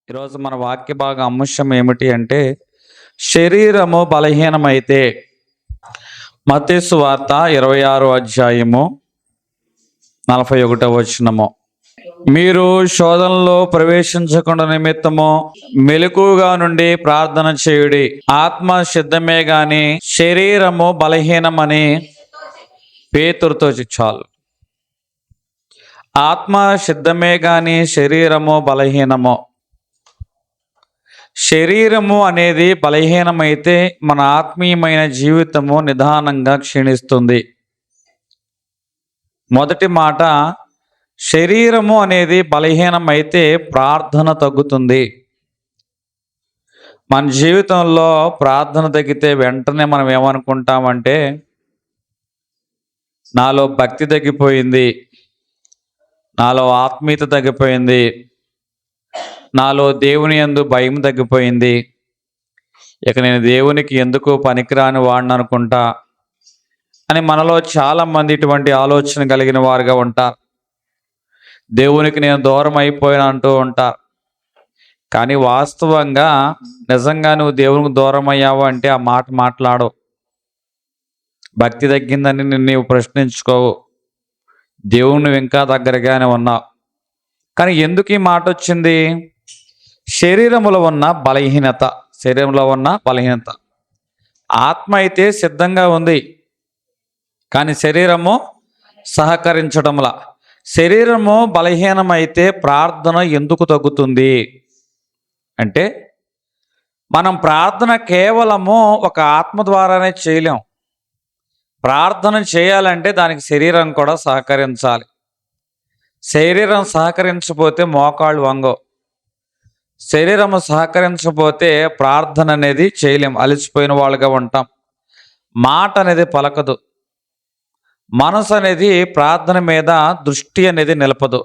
ఈరోజు మన వాక్య భాగ అంశం ఏమిటి అంటే శరీరము బలహీనమైతే. మత్తయి సువార్త 26వ అధ్యాయము 41వ వచనము. మీరు శోధనలో ప్రవేశించకుండా నిమిత్తము మెలకుగా నుండి ప్రార్థన చేయుడి. ఆత్మ సిద్ధమే గాని శరీరము బలహీనమని పేతురుతో చాలు. ఆత్మ సిద్ధమే గాని శరీరము బలహీనము. శరీరము అనేది బలహీనమైతే మన ఆత్మీయమైన జీవితము నిదానంగా క్షీణిస్తుంది. మొదటి మాట, శరీరము అనేది బలహీనమైతే ప్రార్థన తగ్గుతుంది. మన జీవితంలో ప్రార్థన తగ్గితే వెంటనే మనం ఏమనుకుంటామంటే, నాలో భక్తి తగ్గిపోయింది, నాలో ఆత్మీయత తగ్గిపోయింది, నాలో దేవుని యందు భయం తగ్గిపోయింది, ఇక నేను దేవునికి ఎందుకు పనికిరాని వాడిని అనుకుంటా అని మనలో చాలామంది ఇటువంటి ఆలోచన కలిగిన వారుగా ఉంటారు. దేవునికి నేను దూరం అయిపోయాను అంటూ ఉంటారు. కానీ వాస్తవంగా నిజంగా నువ్వు దేవునికి దూరం అయ్యావు అంటే ఆ మాట మాట్లాడవు. భక్తి తగ్గిందని నీవు ప్రశ్నించుకోవు. దేవుని నువ్వు ఇంకా దగ్గరగానే ఉన్నావు. కానీ ఎందుకు ఈ మాట వచ్చింది? శరీరములో ఉన్న బలహీనత. శరీరంలో ఉన్న బలహీనత. ఆత్మ అయితే సిద్ధంగా ఉంది, కానీ శరీరము సహకరించడంలా. శరీరము బలహీనమైతే ప్రార్థన ఎందుకు తగ్గుతుంది అంటే, మనం ప్రార్థన కేవలము ఒక ఆత్మ ద్వారానే చేయలేం. ప్రార్థన చేయాలంటే దానికి శరీరం కూడా సహకరించాలి. శరీరం సహకరించకపోతే మోకాళ్ళు వంగవు. శరీరము సహకరించకపోతే ప్రార్థన అనేది చేయలేం, అలసిపోయిన వాళ్ళుగా ఉంటాం. మాట అనేది పలకదు. మనసు అనేది ప్రార్థన మీద దృష్టి అనేది నిలపదు.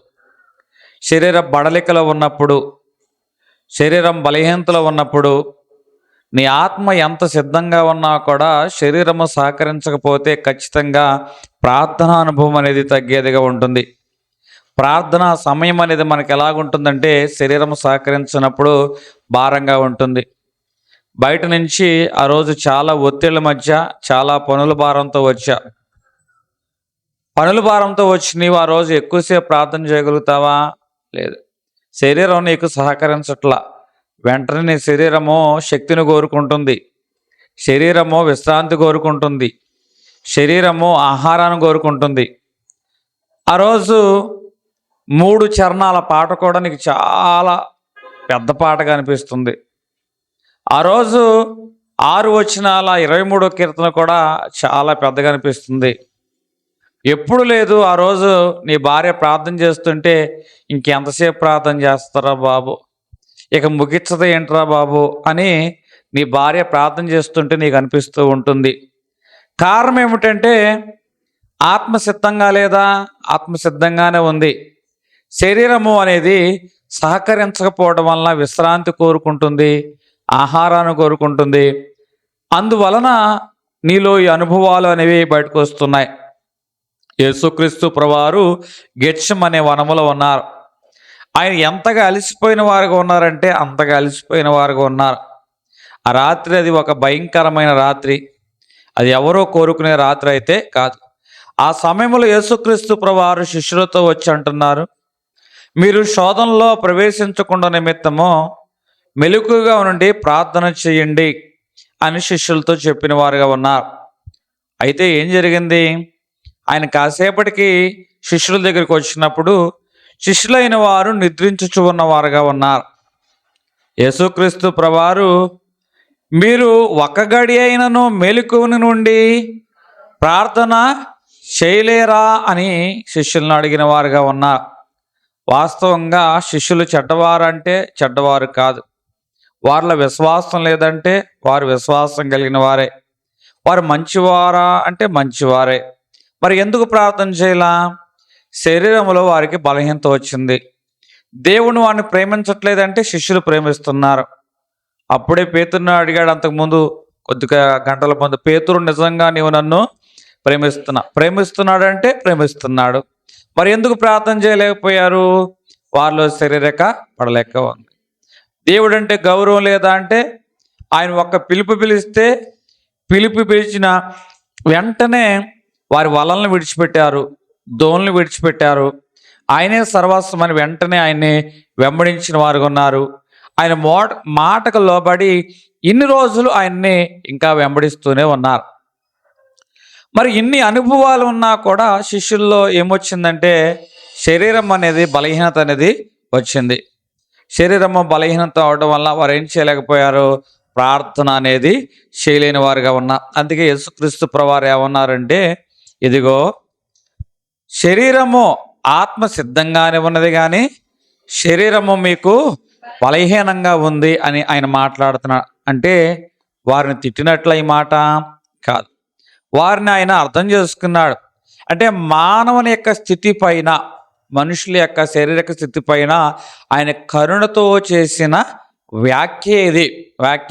శరీర బడలికలో ఉన్నప్పుడు, శరీరం బలహీనతలో ఉన్నప్పుడు, నీ ఆత్మ ఎంత సిద్ధంగా ఉన్నా కూడా శరీరము సహకరించకపోతే ఖచ్చితంగా ప్రార్థనా అనుభవం అనేది తగ్గేదిగా ఉంటుంది. ప్రార్థన సమయం అనేది మనకు ఎలాగుంటుందంటే, శరీరం సహకరించినప్పుడు భారంగా ఉంటుంది. బయట నుంచి ఆ రోజు చాలా ఒత్తిళ్ళ మధ్య చాలా పనుల భారంతో వచ్చా. పనుల భారంతో వచ్చి నీవు ఆ రోజు ఎక్కువసేపు ప్రార్థన చేయగలుగుతావా? లేదు. శరీరం నీకు సహకరించట్లా. వెంటనే నీ శరీరము శక్తిని కోరుకుంటుంది, శరీరము విశ్రాంతి కోరుకుంటుంది, శరీరము ఆహారాన్ని కోరుకుంటుంది. ఆ రోజు 3 చరణాల పాట కూడా నీకు చాలా పెద్ద పాటగా అనిపిస్తుంది. ఆ రోజు 6 వచనాల 23వ కీర్తన కూడా చాలా పెద్దగా అనిపిస్తుంది. ఎప్పుడు లేదు ఆ రోజు నీ భార్య ప్రార్థన చేస్తుంటే, ఇంకెంతసేపు ప్రార్థన చేస్తారా బాబు, ఇక ముగిచ్చదు ఏంట్రా బాబు అని నీ భార్య ప్రార్థన చేస్తుంటే నీకు అనిపిస్తూ ఉంటుంది. కారణం ఏమిటంటే, ఆత్మసిద్ధంగా లేదా? ఆత్మసిద్ధంగానే ఉంది. శరీరము అనేది సహకరించకపోవడం వలన విశ్రాంతి కోరుకుంటుంది, ఆహారాన్ని కోరుకుంటుంది. అందువలన నీలో ఈ అనుభవాలు అనేవి బయటకు వస్తున్నాయి. యేసుక్రీస్తు ప్రభువారు గెత్సెమనే వనములో ఉన్నారు. ఆయన ఎంతగా అలసిపోయిన వారుగా ఉన్నారంటే అంతగా అలసిపోయిన వారుగా ఉన్నారు. ఆ రాత్రి అది ఒక భయంకరమైన రాత్రి. అది ఎవరో కోరుకునే రాత్రి అయితే కాదు. ఆ సమయంలో యేసుక్రీస్తు ప్రభువారు శిష్యులతో వచ్చి అంటున్నారు, మీరు శోధనలో ప్రవేశించకుండా నిమిత్తము మెలకుగా ఉండి ప్రార్థన చేయండి అని శిష్యులతో చెప్పిన వారుగా ఉన్నారు. అయితే ఏం జరిగింది? ఆయన కాసేపటికి శిష్యుల దగ్గరికి వచ్చినప్పుడు శిష్యులైన వారు నిద్రించుచు ఉన్నవారుగా ఉన్నారు. యేసుక్రీస్తు ప్రభువారు, మీరు ఒక గడి అయినను మెలకువని నుండి ప్రార్థన చేయలేరా అని శిష్యులను అడిగిన వారుగా ఉన్నారు. వాస్తవంగా శిష్యులు చెడ్డవారంటే చెడ్డవారు కాదు. వారిలో విశ్వాసం లేదంటే వారు విశ్వాసం కలిగిన వారే. వారు మంచివారా అంటే మంచివారే. మరి ఎందుకు ప్రార్థన చేయాలా? శరీరంలో వారికి బలహీనత వచ్చింది. దేవుని వారిని ప్రేమించట్లేదంటే శిష్యులు ప్రేమిస్తున్నారు. అప్పుడే పేతురుని అడిగాడు అంతకుముందు, కొద్దిగా గంటల ముందు, పేతురు నిజంగా నీవు నన్ను ప్రేమిస్తున్నాడంటే ప్రేమిస్తున్నాడు. మరి ఎందుకు ప్రార్థన చేయలేకపోయారు? వారిలో శరీరక పడలేక ఉంది. దేవుడు అంటే గౌరవం లేదా అంటే, ఆయన ఒక్క పిలుపు పిలిస్తే, పిలుపు పిలిచిన వెంటనే వారి వలలను విడిచిపెట్టారు, దోణులు విడిచిపెట్టారు. ఆయనే సర్వస్వమని వెంటనే ఆయన్ని వెంబడించిన వారు ఉన్నారు. ఆయన మాటకు లోబడి ఇన్ని రోజులు ఆయన్ని ఇంకా వెంబడిస్తూనే ఉన్నారు. మరి ఇన్ని అనుభవాలు ఉన్నా కూడా శిష్యుల్లో ఏమొచ్చిందంటే, శరీరం అనేది బలహీనత అనేది వచ్చింది. శరీరము బలహీనత అవడం వల్ల వారు ఏం చేయలేకపోయారు, ప్రార్థన అనేది చేయలేని వారుగా ఉన్నారు. అందుకే యేసుక్రీస్తు ప్రభువారు ఏమన్నారంటే, ఇదిగో శరీరము ఆత్మ సిద్ధంగానే ఉన్నది కానీ శరీరము మీకు బలహీనంగా ఉంది అని ఆయన మాట్లాడుతున్నాడు. అంటే వారిని తిట్టినట్ల ఈ మాట కాదు, వారిని ఆయన అర్థం చేసుకున్నాడు. అంటే మానవుని యొక్క స్థితి పైన, మనుషుల యొక్క శారీరక స్థితి పైన ఆయన కరుణతో చేసిన వ్యాఖ్య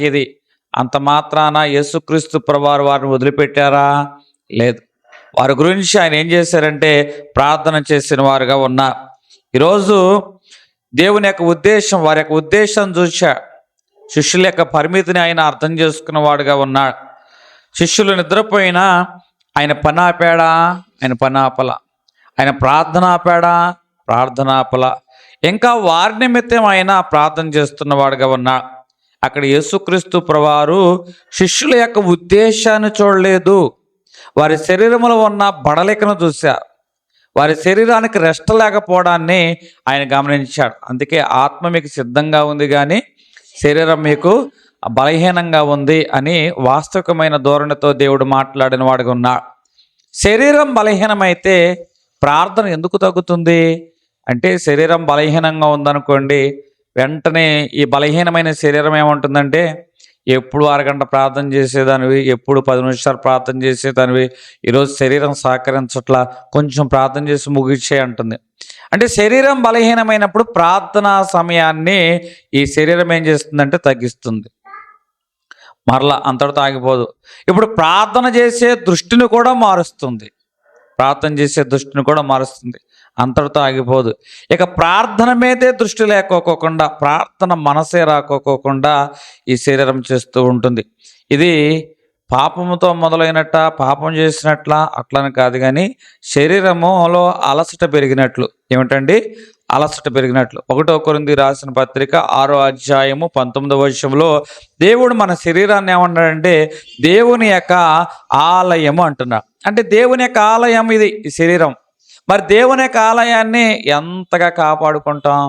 ఇది. అంత మాత్రాన యేసుక్రీస్తు ప్రభువారు వారిని వదిలిపెట్టారా? లేదు. వారి గురించి ఆయన ఏం చేశారంటే ప్రార్థన చేసిన వారుగా ఉన్నారు. ఈరోజు దేవుని యొక్క ఉద్దేశం, వారి యొక్క ఉద్దేశం చూశా, శిష్యుల యొక్క పరిమితిని ఆయన అర్థం చేసుకున్న వాడుగా ఉన్నాడు. శిష్యులు నిద్రపోయినా ఆయన పని ఆపాడా? ఆయన పని ఆపల. ఆయన ప్రార్థన ఆపాడా? ప్రార్థన ఆపల. ఇంకా వారి నిమిత్తం ఆయన ప్రార్థన చేస్తున్నవాడుగా ఉన్నాడు. అక్కడ యేసుక్రీస్తు ప్రభువారు శిష్యుల యొక్క ఉద్దేశాన్ని చూడలేదు, వారి శరీరంలో ఉన్న బడలికను చూశారు. వారి శరీరానికి రెస్ట్ లేకపోవడాన్ని ఆయన గమనించాడు. అందుకే ఆత్మ మీకు సిద్ధంగా ఉంది కానీ శరీరం మీకు బలహీనంగా ఉంది అని వాస్తవికమైన ధోరణితో దేవుడు మాట్లాడిన వాడుగా ఉన్నాడు. శరీరం బలహీనమైతే ప్రార్థన ఎందుకు తగ్గుతుంది అంటే, శరీరం బలహీనంగా ఉందనుకోండి, వెంటనే ఈ బలహీనమైన శరీరం ఏముంటుందంటే, ఎప్పుడు అరగంట ప్రార్థన చేసేదానివి, ఎప్పుడు 10 నిమిషాలు ప్రార్థన చేసేదానివి, ఈరోజు శరీరం సహకరించట్లా, కొంచెం ప్రార్థన చేసి ముగిచ్చే అంటుంది. అంటే శరీరం బలహీనమైనప్పుడు ప్రార్థనా సమయాన్ని ఈ శరీరం ఏం చేస్తుందంటే తగ్గిస్తుంది. మరలా అంతటితో ఆగిపోదు, ఇప్పుడు ప్రార్థన చేసే దృష్టిని కూడా మారుస్తుంది. అంతటితో ఆగిపోదు. ఇక ప్రార్థన మీదే దృష్టి లేకోకుండా, ప్రార్థన మనసే రాకోకుండా ఈ శరీరం చేస్తూ ఉంటుంది. ఇది పాపముతో మొదలైనట్ట, పాపం చేసినట్ల అట్లని కాదు, కానీ శరీరములో అలసట పెరిగినట్లు. ఏమిటండి? అలసట పెరిగినట్లు. 1 కొరింథీ రాసిన పత్రిక 6వ అధ్యాయము 19వ వచనంలో దేవుడు మన శరీరాన్ని ఏమన్నాడంటే దేవుని యొక్క ఆలయము అంటున్నాడు. అంటే దేవుని యొక్క ఆలయం ఇది, ఈ శరీరం. మరి దేవుని యొక్క ఆలయాన్ని ఎంతగా కాపాడుకుంటాం,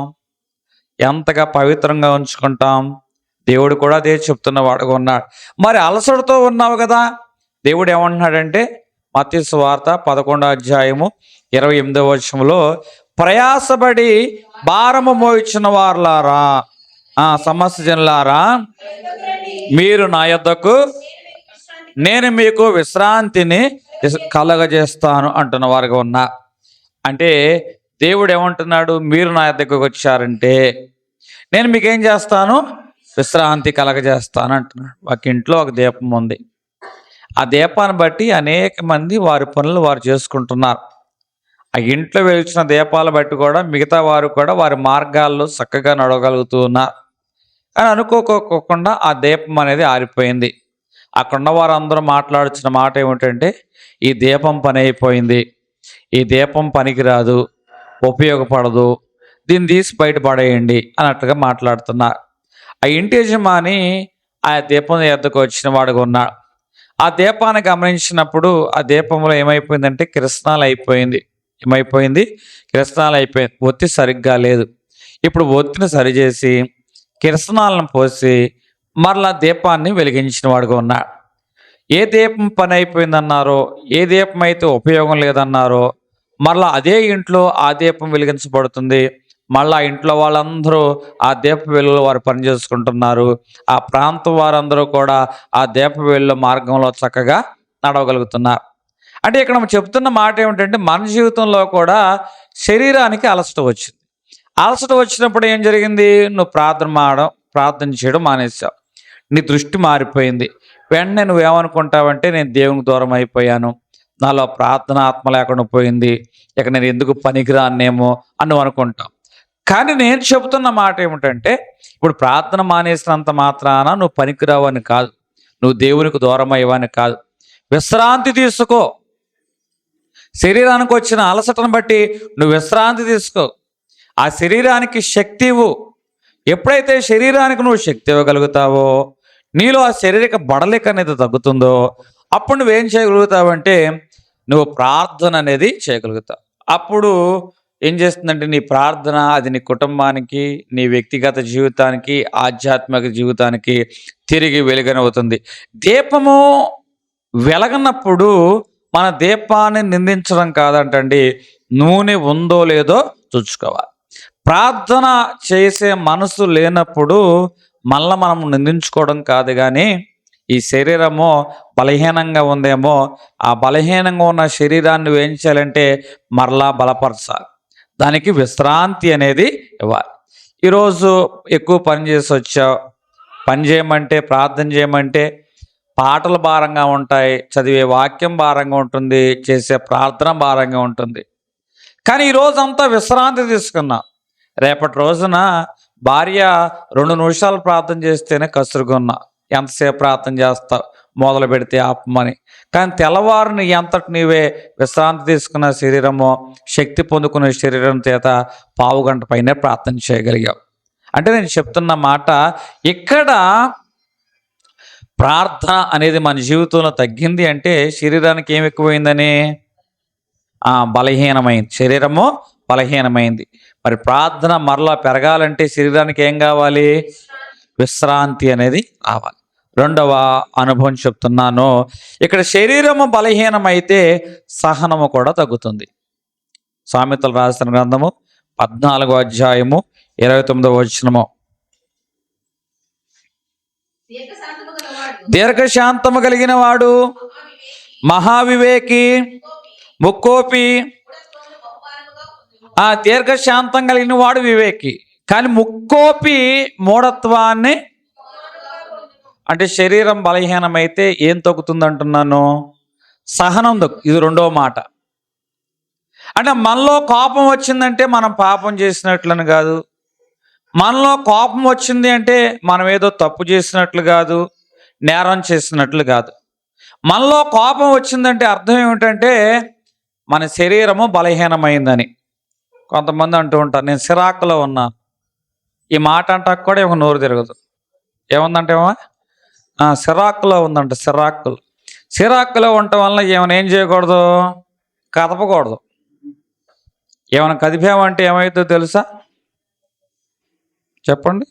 ఎంతగా పవిత్రంగా ఉంచుకుంటాం? దేవుడు కూడా అదే చెప్తున్న వాడుగా ఉన్నాడు. మరి అలసటతో ఉన్నావు కదా, దేవుడు ఏమంటున్నాడంటే మత్తయి సువార్త 11వ అధ్యాయము 28వ వచనంలో, ప్రయాసపడి భారము మోయించిన వారులారా, సమస్త జనులారా, మీరు నా యొద్దకు, నేను మీకు విశ్రాంతిని కలగజేస్తాను అంటున్న వారుగా ఉన్నా. అంటే దేవుడు ఏమంటున్నాడు? మీరు నా యొద్దకు వచ్చారంటే నేను మీకేం చేస్తాను? విశ్రాంతి కలగజేస్తాను అంటున్నాడు. ఒక ఇంట్లో ఒక దీపం ఉంది. ఆ దీపాన్ని బట్టి అనేక మంది వారి పనులు వారు చేసుకుంటున్నారు. ఆ ఇంట్లో వెలిచిన దీపాలు బట్టి కూడా మిగతా వారు కూడా వారి మార్గాల్లో చక్కగా నడవగలుగుతూ ఉన్నారు. కానీ అనుకోకుండా ఆ దీపం అనేది ఆరిపోయింది. అక్కడున్న వారందరూ మాట్లాడుతున్న మాట ఏమిటంటే, ఈ దీపం పని అయిపోయింది, ఈ దీపం పనికిరాదు, ఉపయోగపడదు, దీన్ని తీసి బయటపడేయండి అన్నట్టుగా మాట్లాడుతున్నారు. ఆ ఇంటి యజమాని ఆ దీపం ఎద్దకు వచ్చిన వాడుగా ఉన్నాడు. ఆ దీపాన్ని గమనించినప్పుడు ఆ దీపంలో ఏమైపోయిందంటే కిరసనాలు అయిపోయింది. కిరసనాలు అయిపోయింది. ఒత్తి సరిగ్గా లేదు. ఇప్పుడు ఒత్తిని సరిచేసి కిరసనాలను పోసి మరలా దీపాన్ని వెలిగించిన వాడుగా ఉన్నాడు. ఏ దీపం పని అయిపోయిందన్నారో, ఏ దీపం అయితే ఉపయోగం లేదన్నారో, మరలా అదే ఇంట్లో ఆ దీపం వెలిగించబడుతుంది. మళ్ళీ ఆ ఇంట్లో వాళ్ళందరూ ఆ దీప వెలుగులో వారు పని చేసుకుంటున్నారు. ఆ ప్రాంతం వారందరూ కూడా ఆ దీప వెలుగుల మార్గంలో చక్కగా నడవగలుగుతున్నారు. అంటే ఇక్కడ మనం చెప్తున్న మాట ఏమిటంటే, మన జీవితంలో కూడా శరీరానికి అలసట వచ్చింది. అలసట వచ్చినప్పుడు ఏం జరిగింది? నువ్వు ప్రార్థన చేయడం మానేసావు. నీ దృష్టి మారిపోయింది. వెంటనే నువ్వేమనుకుంటావంటే, నేను దేవునికి దూరం అయిపోయాను, నాలో ప్రార్థన ఆత్మ లేకుండా పోయింది, ఇక నేను ఎందుకు పనికిరానేమో అని నువ్వు అనుకుంటావు. కానీ నేను చెబుతున్న మాట ఏమిటంటే, ఇప్పుడు ప్రార్థన మానేసినంత మాత్రాన నువ్వు పనికిరావు అని కాదు, నువ్వు దేవునికి దూరం అయ్యవని కాదు. విశ్రాంతి తీసుకో. శరీరానికి వచ్చిన అలసటను బట్టి నువ్వు విశ్రాంతి తీసుకో. ఆ శరీరానికి శక్తి ఇవ్వు. ఎప్పుడైతే శరీరానికి నువ్వు శక్తి ఇవ్వగలుగుతావో, నీలో ఆ శారీరక బడలిక అనేది తగ్గుతుందో, అప్పుడు నువ్వేం చేయగలుగుతావంటే నువ్వు ప్రార్థన అనేది చేయగలుగుతావు. అప్పుడు ఏం చేస్తుందంటే నీ ప్రార్థన అది నీ కుటుంబానికి, నీ వ్యక్తిగత జీవితానికి, ఆధ్యాత్మిక జీవితానికి తిరిగి వెలుగనవుతుంది. దీపము వెలగనప్పుడు మన దీపాన్ని నిందించడం కాదంటండి, నూనె ఉందో లేదో చూసుకోవాలి. ప్రార్థన చేసే మనసు లేనప్పుడు మళ్ళీ మనం నిందించుకోవడం కాదు, కానీ ఈ శరీరము బలహీనంగా ఉందేమో, ఆ బలహీనంగా ఉన్న శరీరాన్ని ఏం చేయాలంటే మరలా బలపరచాలి. దానికి విశ్రాంతి అనేది ఇవ్వాలి. ఈరోజు ఎక్కువ పని చేసి వచ్చావు, పని చేయమంటే, ప్రార్థన చేయమంటే పాటలు భారంగా ఉంటాయి, చదివే వాక్యం భారంగా ఉంటుంది, చేసే ప్రార్థన భారంగా ఉంటుంది. కానీ ఈరోజంతా విశ్రాంతి తీసుకున్నా, రేపటి రోజున భార్య 2 నిమిషాలు ప్రార్థన చేస్తేనే కసురుగున్నా, ఎంతసేపు ప్రార్థన చేస్తావు, మొదలు పెడితే ఆపమని. కానీ తెల్లవారుని ఎంతటి నీవే విశ్రాంతి తీసుకున్న శరీరము, శక్తి పొందుకునే శరీరం చేత 15 గంట పైనే ప్రార్థన చేయగలిగావు. అంటే నేను చెప్తున్న మాట, ఇక్కడ ప్రార్థన అనేది మన జీవితంలో తగ్గింది అంటే శరీరానికి ఏం ఎక్కువైందని, బలహీనమైంది. శరీరము బలహీనమైంది. మరి ప్రార్థన మరలా పెరగాలంటే శరీరానికి ఏం కావాలి? విశ్రాంతి అనేది రావాలి. రెండవ అనుభవం చెప్తున్నాను. ఇక్కడ శరీరము బలహీనమైతే సహనము కూడా తగ్గుతుంది. సామెతలు రాసిన గ్రంథము 14వ అధ్యాయము 29వ వచనము. దీర్ఘశాంతము కలిగిన వాడు మహావివేకి, ముక్కోపి. ఆ దీర్ఘశాంతం కలిగిన వాడు వివేకి, కానీ ముక్కోపి మూఢత్వాన్ని, అంటే శరీరం బలహీనమైతే ఏం తగ్గుతుంది అంటున్నాను? సహనం ఇది రెండవ మాట. అంటే మనలో కోపం వచ్చిందంటే మనం పాపం చేసినట్లని కాదు, మనలో కోపం వచ్చింది అంటే మనం ఏదో తప్పు చేసినట్లు కాదు, నేరం చేసినట్లు కాదు. మనలో కోపం వచ్చిందంటే అర్థం ఏమిటంటే మన శరీరము బలహీనమైందని. కొంతమంది అంటూ ఉంటారు, నేను సిరాకులో ఉన్నా. ఈ మాట అంటాక కూడా ఒక నోరు తిరగదు. ఏముందంటే సిరాకులో ఉందంట. సిరాకులో ఉండటం వల్ల ఏమైనా ఏం చేయకూడదు? కదపకూడదు. ఏమైనా కదిపామంటే ఏమైతుందో తెలుసా? చెప్పండి.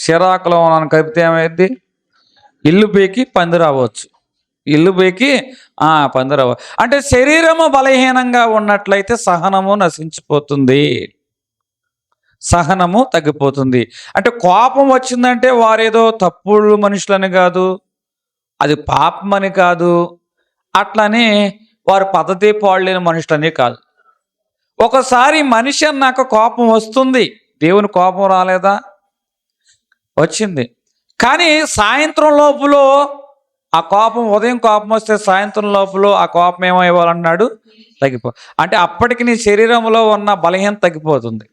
సిరాకులో ఉన్నాను కదిపితే ఏమైద్ది? ఇల్లు పీకి పంది రావచ్చు. ఇల్లు పీకి పంది రావచ్చు. అంటే శరీరము బలహీనంగా ఉన్నట్లయితే సహనము నశించిపోతుంది, సహనము తగ్గిపోతుంది. అంటే కోపం వచ్చిందంటే వారేదో తప్పుడు మనుషులని కాదు, అది పాపమని కాదు, అట్లని వారు పద్ధతి పాడలేని మనుషులని కాదు. ఒకసారి మనిషి అన్నాక కోపం వస్తుంది. దేవుని కోపం రాలేదా? వచ్చింది. కానీ సాయంత్రం లోపల ఆ కోపం, ఉదయం కోపం వస్తే సాయంత్రం లోపల ఆ కోపం ఏమైవ్వాలన్నాడు? అంటే అప్పటికి నీ శరీరంలో ఉన్న బలహీనత తగ్గిపోతుంది.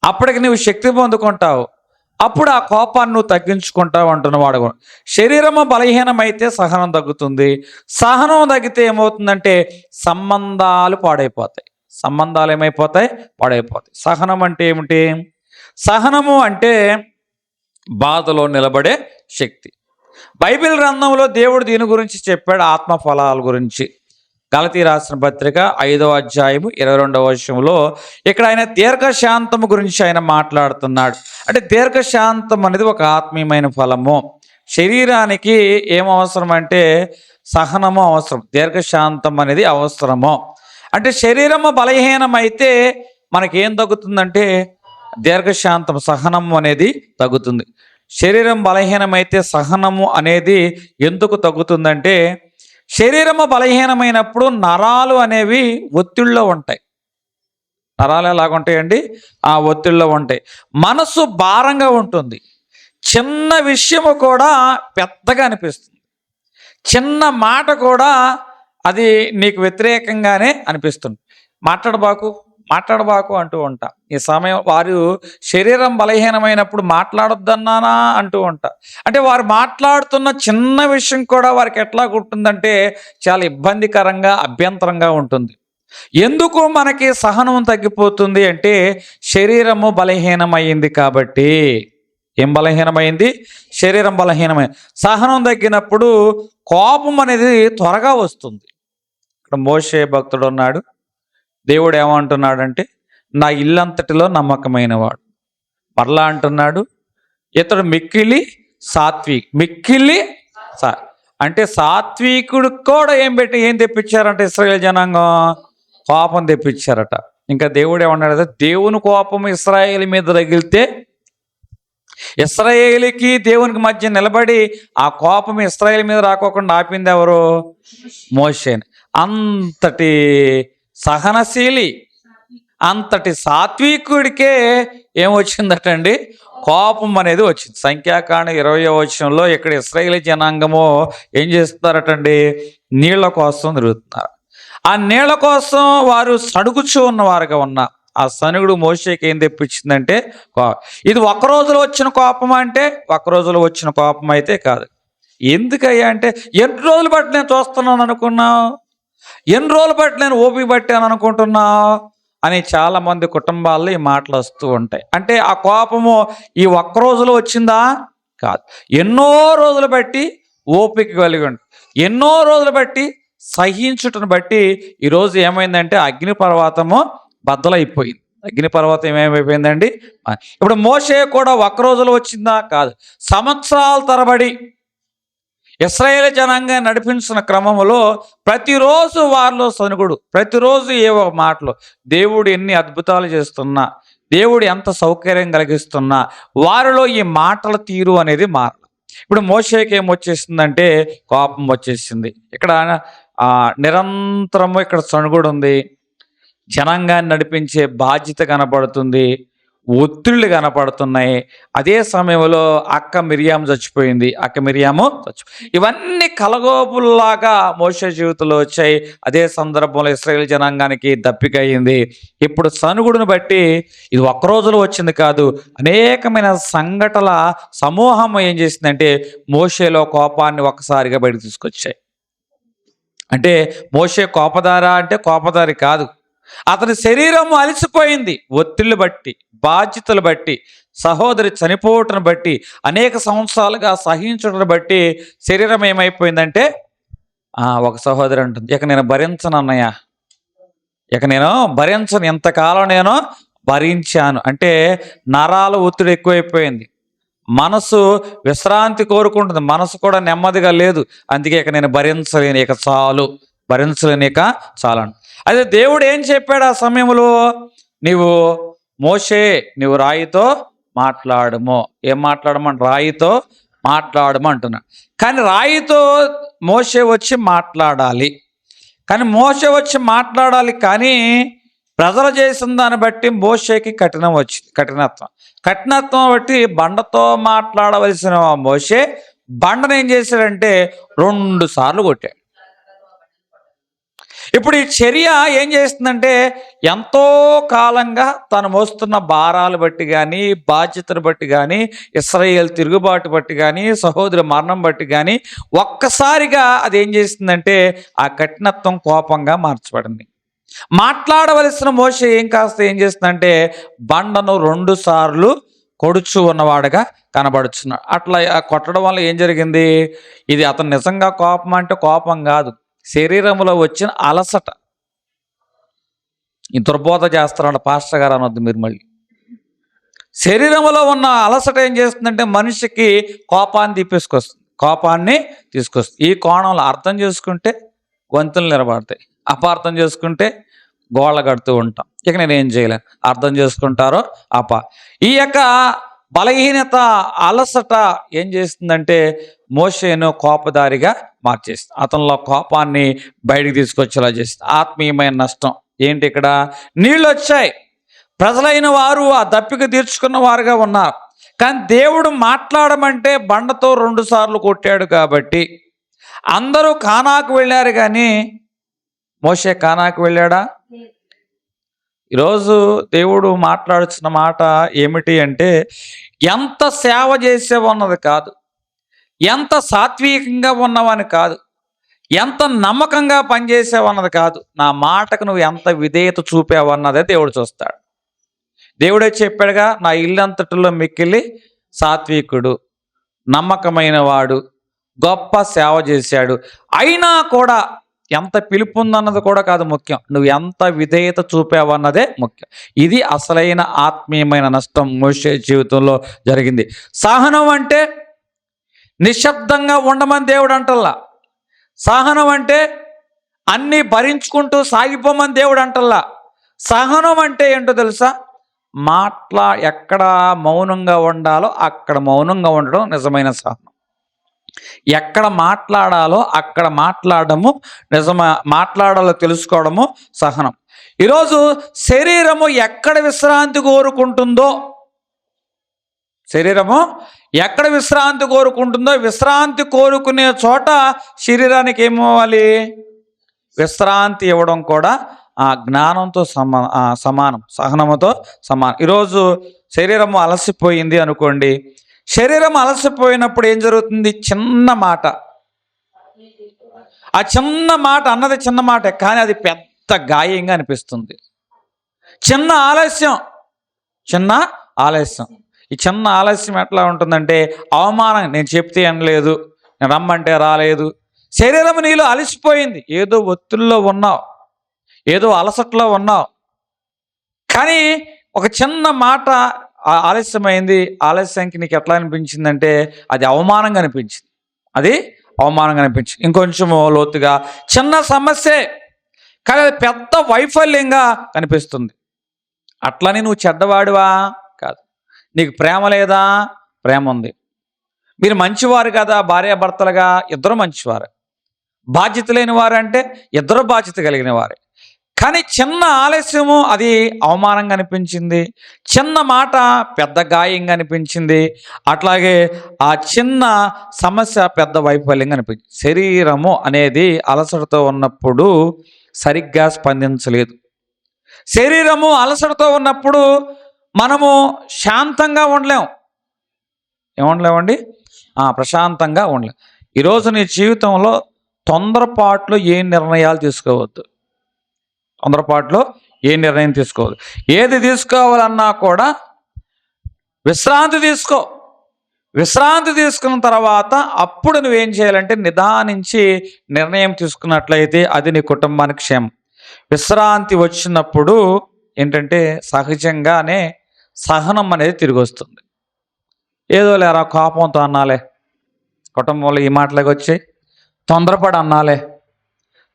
అప్పటికి నువ్వు శక్తి పొందుకుంటావు. అప్పుడు ఆ కోపాన్ని నువ్వు తగ్గించుకుంటావు అంటున్నవాడు. శరీరము బలహీనమైతే సహనం తగ్గుతుంది. సహనం తగ్గితే ఏమవుతుందంటే సంబంధాలు పాడైపోతాయి. సంబంధాలు ఏమైపోతాయి? పాడైపోతాయి. సహనం అంటే ఏమిటి? సహనము అంటే బాధలో నిలబడే శక్తి. బైబిల్ గ్రంథంలో దేవుడు దీని గురించి చెప్పాడు, ఆత్మ ఫలాల గురించి. గలతీ రాసిన పత్రిక 5వ అధ్యాయము 22వ వచనంలో ఇక్కడ ఆయన దీర్ఘశాంతము గురించి ఆయన మాట్లాడుతున్నాడు. అంటే దీర్ఘశాంతం అనేది ఒక ఆత్మీయమైన ఫలము. శరీరానికి ఏం అవసరం అంటే సహనము అవసరం, దీర్ఘశాంతం అనేది అవసరము. అంటే శరీరము బలహీనమైతే మనకేం తగ్గుతుందంటే దీర్ఘశాంతం, సహనము అనేది తగ్గుతుంది. శరీరం బలహీనమైతే సహనము అనేది ఎందుకు తగ్గుతుందంటే శరీరము బలహీనమైనప్పుడు నరాలు అనేవి ఒత్తిడిలో ఉంటాయి. నరాలు ఎలాగుంటాయండి? ఆ ఒత్తిడిలో ఉంటాయి. మనసు భారంగా ఉంటుంది. చిన్న విషయము కూడా పెద్దగా అనిపిస్తుంది. చిన్న మాట కూడా అది నీకు వ్యతిరేకంగానే అనిపిస్తుంది. మాట్లాడబాకు, మాట్లాడబాకు అంటూ ఉంటా. ఈ సమయం వారు శరీరం బలహీనమైనప్పుడు మాట్లాడొద్దన్నానా అంటూ ఉంటా. అంటే వారు మాట్లాడుతున్న చిన్న విషయం కూడా వారికి ఎట్లా ఉంటుందంటే చాలా ఇబ్బందికరంగా, అభ్యంతరంగా ఉంటుంది. ఎందుకు మనకి సహనం తగ్గిపోతుంది అంటే శరీరము బలహీనమైంది కాబట్టి. ఏం బలహీనమైంది? శరీరం బలహీనమైంది. సహనం తగ్గినప్పుడు కోపం అనేది త్వరగా వస్తుంది. ఇక్కడ మోషే భక్తుడు ఉన్నాడు. దేవుడు ఏమంటున్నాడంటే నా ఇల్లంతటిలో నమ్మకమైన వాడు. మరలా అంటున్నాడు ఇతడు మిక్కిలి మిక్కిలి అంటే సాత్వికుడు కూడా ఏం తెప్పించారంటే ఇశ్రాయేల్ జనాంగం కోపం తెప్పించారట. ఇంకా దేవుడు ఏమన్నాడు? దేవుని కోపం ఇశ్రాయేల్ మీద తగిలితే ఇశ్రాయేలుకి దేవునికి మధ్య నిలబడి ఆ కోపం ఇశ్రాయేల్ మీద రాకోకుండా ఆపింది ఎవరు? మోషేని. అంతటి సహనశీలి, అంతటి సాత్వికుడికే ఏమొచ్చిందటండి? కోపం అనేది వచ్చింది. సంఖ్యాకాండం 20వ వచనంలో ఇక్కడ ఇశ్రాయేలు జనాంగము ఏం చేస్తున్నారటండి? నీళ్ల కోసం తిరుగుతున్నారు. ఆ నీళ్ల కోసం వారు సడుగుచూ ఉన్నవారుగా ఉన్నారు. ఆ సనుగుడు మోషేకి ఏం తెప్పించిందంటే ఇది ఒక్క రోజులో వచ్చిన కోపం అంటే ఒక్క రోజులో వచ్చిన కోపం అయితే కాదు. ఎందుకయ్యా అంటే ఎన్ని రోజులు బట్టి నేను చూస్తున్నాను అనుకున్నావు, ఎన్ని రోజులు బట్టి నేను ఓపిక పట్టాను అనుకుంటున్నావు అని చాలా మంది కుటుంబాల్లో ఈ మాటలు వస్తూ ఉంటాయి. అంటే ఆ కోపము ఈ ఒక్క రోజులో వచ్చిందా? కాదు. ఎన్నో రోజులు బట్టి ఓపిక కలిగి ఉంటుంది. ఎన్నో రోజులు బట్టి సహించుటను బట్టి ఈరోజు ఏమైందంటే అగ్నిపర్వతము బద్దలైపోయింది. అగ్నిపర్వతం ఏమైపోయిందండి? ఇప్పుడు మోషే కూడా ఒక్క రోజులో వచ్చిందా? కాదు. సంవత్సరాల తరబడి ఇశ్రాయేలు జనాంగాన్ని నడిపించిన క్రమంలో ప్రతిరోజు వారిలో సనుగుడు, ప్రతిరోజు ఏవో మాటలు, దేవుడు ఎన్ని అద్భుతాలు చేస్తున్నా, దేవుడు ఎంత సౌకర్యం కలిగిస్తున్నా వారిలో ఈ మాటల తీరు అనేది మారల. ఇప్పుడు మోషేకి ఏమొచ్చేసిందంటే కోపం వచ్చేసింది. ఇక్కడ నిరంతరము ఇక్కడ సనుగుడు ఉంది, జనాంగాన్ని నడిపించే బాధ్యత కనపడుతుంది, ఒత్తిళ్ళు కనపడుతున్నాయి. అదే సమయంలో అక్క మిరియాము చచ్చిపోయింది. ఇవన్నీ కలగోపుల్లాగా మోషే జీవితంలో వచ్చాయి. అదే సందర్భంలో ఇశ్రాయేలు జనాంగానికి దప్పిక అయింది. ఇప్పుడు సనుగుడును బట్టి ఇది ఒక్క రోజులో వచ్చింది కాదు, అనేకమైన సంఘటనల సమూహం ఏం చేసిందంటే మోషేలో కోపాన్ని ఒక్కసారిగా బయటకు తీసుకొచ్చాయి. అంటే మోషే కోపదారా అంటే కోపదారి కాదు, అతని శరీరం అలసిపోయింది. ఒత్తిళ్ళు బట్టి, బాధ్యతలు బట్టి, సహోదరి చనిపోవటను బట్టి, అనేక సంవత్సరాలుగా సహించడం బట్టి శరీరం ఏమైపోయిందంటే ఒక సహోదరి అంటుంది, ఇక నేను భరించను అన్నయ్య, ఇక నేను భరించను, ఎంతకాలం నేను భరించాను అంటే నరాల ఒత్తిడి ఎక్కువైపోయింది. మనసు విశ్రాంతి కోరుకుంటుంది, మనసు కూడా నెమ్మదిగా లేదు. అందుకే ఇక నేను భరించలేను, ఇక చాలు, భరించలేను, ఇక చాలు. అదే దేవుడు ఏం చెప్పాడు ఆ సమయంలో? మోషే నీవు రాయితో మాట్లాడము. ఏం మాట్లాడమని? రాయితో మాట్లాడము అంటున్నాడు. కానీ రాయితో మోషే వచ్చి మాట్లాడాలి, కానీ ప్రజలు చేసిన దాన్ని బట్టి మోషేకి కఠినత్వం బట్టి బండతో మాట్లాడవలసిన మోషే బండను ఏం చేశాడంటే 2 సార్లు కొట్టాడు. ఇప్పుడు ఈ చర్య ఏం చేస్తుందంటే ఎంతో కాలంగా తను మోస్తున్న భారాలు బట్టి కానీ, బాధ్యతను బట్టి కానీ, ఇశ్రాయేల్ తిరుగుబాటు బట్టి కానీ, సహోదరి మరణం బట్టి కానీ ఒక్కసారిగా అది ఏం చేస్తుందంటే ఆ కఠినత్వం కోపంగా మార్చబడింది. మాట్లాడవలసిన మోషే ఏం చేస్తుందంటే బండను 2 సార్లు కొడుచు ఉన్నవాడుగా కనబడుచున్నాడు. అట్లా కొట్టడం వల్ల ఏం జరిగింది? ఇది అతను నిజంగా కోపం అంటే కోపం కాదు, శరీరంలో వచ్చిన అలసట. ఈ దుర్బోధ చేస్తారంట పాస్టర్ గారు అనొద్దు మీరు మళ్ళీ. శరీరంలో ఉన్న అలసట ఏం చేస్తుందంటే మనిషికి కోపాన్ని తీసుకొస్తుంది. ఈ కోణంలో అర్థం చేసుకుంటే వంతులు నిలబడతాయి, అపార్థం చేసుకుంటే గోళ్ళ కడుతూ ఉంటాం. ఇక నేనేం చేయలేను, అర్థం చేసుకుంటారో ఈ యొక్క బలహీనత, అలసట ఏం చేస్తుందంటే మోషేను కోపదారిగా మార్చేస్తుంది, అతనిలో కోపాన్ని బయటికి తీసుకొచ్చేలా చేస్తుంది. ఆత్మీయమైన నష్టం ఏంటి? ఇక్కడ నీళ్ళు వచ్చాయి, ప్రజలైన వారు ఆ దప్పిక తీర్చుకున్న వారుగా ఉన్నారు. కానీ దేవుడు మాట్లాడమంటే బండతో 2 సార్లు కొట్టాడు కాబట్టి అందరూ కానాకు వెళ్ళారు. కానీ మోషే కానాకు వెళ్ళాడా? ఈరోజు దేవుడు మాట్లాడుతున్న మాట ఏమిటి అంటే, ఎంత సేవ చేసేవన్నది కాదు, ఎంత సాత్వికంగా ఉన్నావని కాదు, ఎంత నమ్మకంగా పనిచేసావన్నది కాదు, నా మాటకు నువ్వు ఎంత విధేయత చూపావన్నదే దేవుడు చూస్తాడు. దేవుడే చెప్పాడుగా, నా ఇల్లంతటిలో మిక్కిలి సాత్వికుడు, నమ్మకమైన వాడు, గొప్ప సేవ చేశాడు. అయినా కూడా ఎంత పిలుపు ఉందన్నది కూడా కాదు ముఖ్యం, నువ్వు ఎంత విధేయత చూపావన్నదే ముఖ్యం. ఇది అసలైన ఆత్మీయమైన నష్టం మోషే జీవితంలో జరిగింది. సహనం అంటే నిశ్శబ్దంగా ఉండమని దేవుడు అంటల్లా. సహనం అంటే అన్నీ భరించుకుంటూ సాగిపోమని దేవుడు అంటల్లా. సహనం అంటే ఏంటో తెలుసా? ఎక్కడ మౌనంగా ఉండాలో అక్కడ మౌనంగా ఉండడం నిజమైన సహనం. ఎక్కడ మాట్లాడాలో అక్కడ మాట్లాడము మాట్లాడాలో తెలుసుకోవడము సహనం. ఈరోజు శరీరము ఎక్కడ విశ్రాంతి కోరుకుంటుందో, విశ్రాంతి కోరుకునే చోట శరీరానికి ఏమవ్వాలి? విశ్రాంతి ఇవ్వడం కూడా ఆ జ్ఞానంతో సమానం, సహనముతో సమానం. ఈరోజు శరీరము అలసిపోయింది అనుకోండి, శరీరం అలసిపోయినప్పుడు ఏం జరుగుతుంది? చిన్న మాట, ఆ చిన్న మాట అన్నది చిన్న మాట, కానీ అది పెద్ద గాయంగా అనిపిస్తుంది. చిన్న ఆలస్యం. ఈ చిన్న ఆలస్యం ఎట్లా ఉంటుందంటే అవమానం. నేను చెప్తే అనలేదు, నేను రమ్మంటే రాలేదు. శరీరం నీలో అలసిపోయింది, ఏదో ఒత్తిడిలో ఉన్నావు, ఏదో అలసట్లో ఉన్నావు, కానీ ఒక చిన్న మాట ఆలస్యమైంది. ఆలస్యానికి నీకు ఎట్లా అనిపించిందంటే అది అవమానంగా అనిపించింది. ఇంకొంచెం లోతుగా చిన్న సమస్యే, కానీ అది పెద్ద వైఫల్యంగా కనిపిస్తుంది. అట్లని నువ్వు చెడ్డవాడివా? కాదు. నీకు ప్రేమ లేదా? ప్రేమ ఉంది. మీరు మంచివారు కదా, భార్యాభర్తలుగా ఇద్దరు మంచివారు. బాధ్యత లేని వారు అంటే ఇద్దరు బాధ్యత కలిగిన వారే. కానీ చిన్న ఆలస్యము అది అవమానంగా అనిపించింది, చిన్న మాట పెద్ద గాయంగా అనిపించింది, అట్లాగే ఆ చిన్న సమస్య పెద్ద వైఫల్యంగా అనిపించింది. శరీరము అనేది అలసటతో ఉన్నప్పుడు సరిగ్గా స్పందించలేదు. శరీరము అలసటతో ఉన్నప్పుడు మనము శాంతంగా ఉండలేం. ఏముండలేమండి? ప్రశాంతంగా ఉండలేం. ఈరోజు నీ జీవితంలో తొందరపాట్లో ఏ నిర్ణయాలు తీసుకోవద్దు. ఏ నిర్ణయం తీసుకోవద్దు. ఏది తీసుకోవాలన్నా కూడా విశ్రాంతి తీసుకో. విశ్రాంతి తీసుకున్న తర్వాత అప్పుడు నువ్వేం చేయాలంటే నిదానించి నిర్ణయం తీసుకున్నట్లయితే అది నీ కుటుంబానికి క్షేమం. విశ్రాంతి వచ్చినప్పుడు ఏంటంటే సహజంగానే సహనం అనేది తిరిగి వస్తుంది. ఏదో లేరా కోపంతో అన్నాలే, కుటుంబంలో ఈ మాటలకు వచ్చి తొందరపడి అన్నాలే,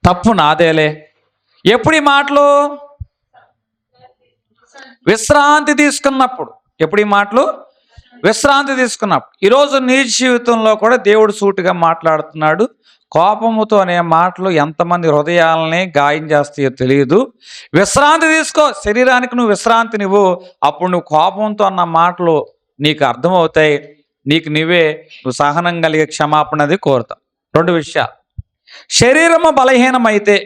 తప్పు నాదేలే. ఎప్పుడు ఈ మాటలు? విశ్రాంతి తీసుకున్నప్పుడు. ఎప్పుడు ఈ మాటలు? విశ్రాంతి తీసుకున్నప్పుడు. ఈరోజు నీ జీవితంలో కూడా దేవుడు సూటిగా మాట్లాడుతున్నాడు. కోపముతో అనే మాటలు ఎంతమంది హృదయాలని గాయం చేస్తాయో తెలియదు. విశ్రాంతి తీసుకో. శరీరానికి నువ్వు విశ్రాంతినివ్వు. అప్పుడు నువ్వు కోపంతో అన్న మాటలు నీకు అర్థమవుతాయి. నువ్వు సహనం కలిగే క్షమాపణది కోరుతావు. 2 విషయాలు. శరీరము బలహీనమైతే,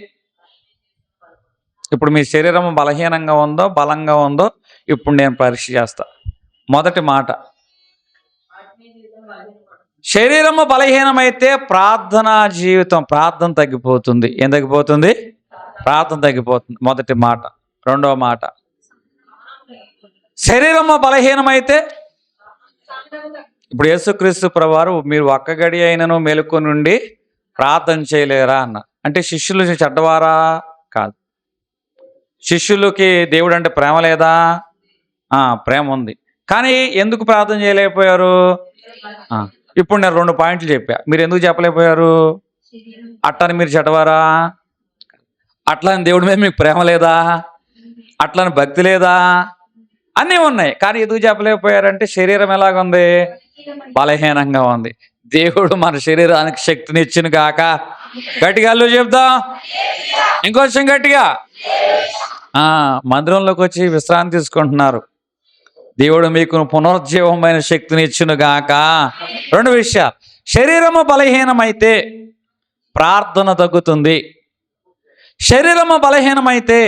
ఇప్పుడు మీ శరీరము బలహీనంగా ఉందో బలంగా ఉందో ఇప్పుడు నేను పరీక్ష చేస్తా. మొదటి మాట, శరీరము బలహీనమైతే ప్రార్థనా జీవితం, ప్రార్థన తగ్గిపోతుంది. ఏం తగ్గిపోతుంది? ప్రార్థన తగ్గిపోతుంది. మొదటి మాట. రెండవ మాట, శరీరము బలహీనమైతే, ఇప్పుడు యేసుక్రీస్తు ప్రభువారు మీరు ఒక్క గడి అయినను మెలుకు నుండి ప్రార్థన చేయలేరా అన్న. అంటే శిష్యులు చెడ్డవారా? కాదు. శిష్యులకి దేవుడు అంటే ప్రేమ లేదా? ప్రేమ ఉంది. కానీ ఎందుకు ప్రార్థన చేయలేకపోయారు? ఇప్పుడు నేను 2 పాయింట్లు చెప్పా. మీరు ఎందుకు చెప్పలేకపోయారు? అట్లని మీరు చెడ్డవారా? అట్లని దేవుడి మీద మీకు ప్రేమ లేదా? అట్లని భక్తి లేదా? అన్నీ ఉన్నాయి. కానీ ఎందుకు చెప్పలేకపోయారంటే శరీరం ఎలాగుంది? బలహీనంగా ఉంది. దేవుడు మన శరీరానికి శక్తిని ఇచ్చిన గాక. గట్టిగా చెప్దాం, ఇంకొంచెం గట్టిగా. మందిరంలోకి వచ్చి విశ్రాంతి తీసుకుంటున్నారు. దేవుడు మీకు పునరుజ్జీవమైన శక్తిని ఇచ్చును గాక. 2 విషయాలు. శరీరము బలహీనమైతే ప్రార్థన తగ్గుతుంది. శరీరము బలహీనమైతే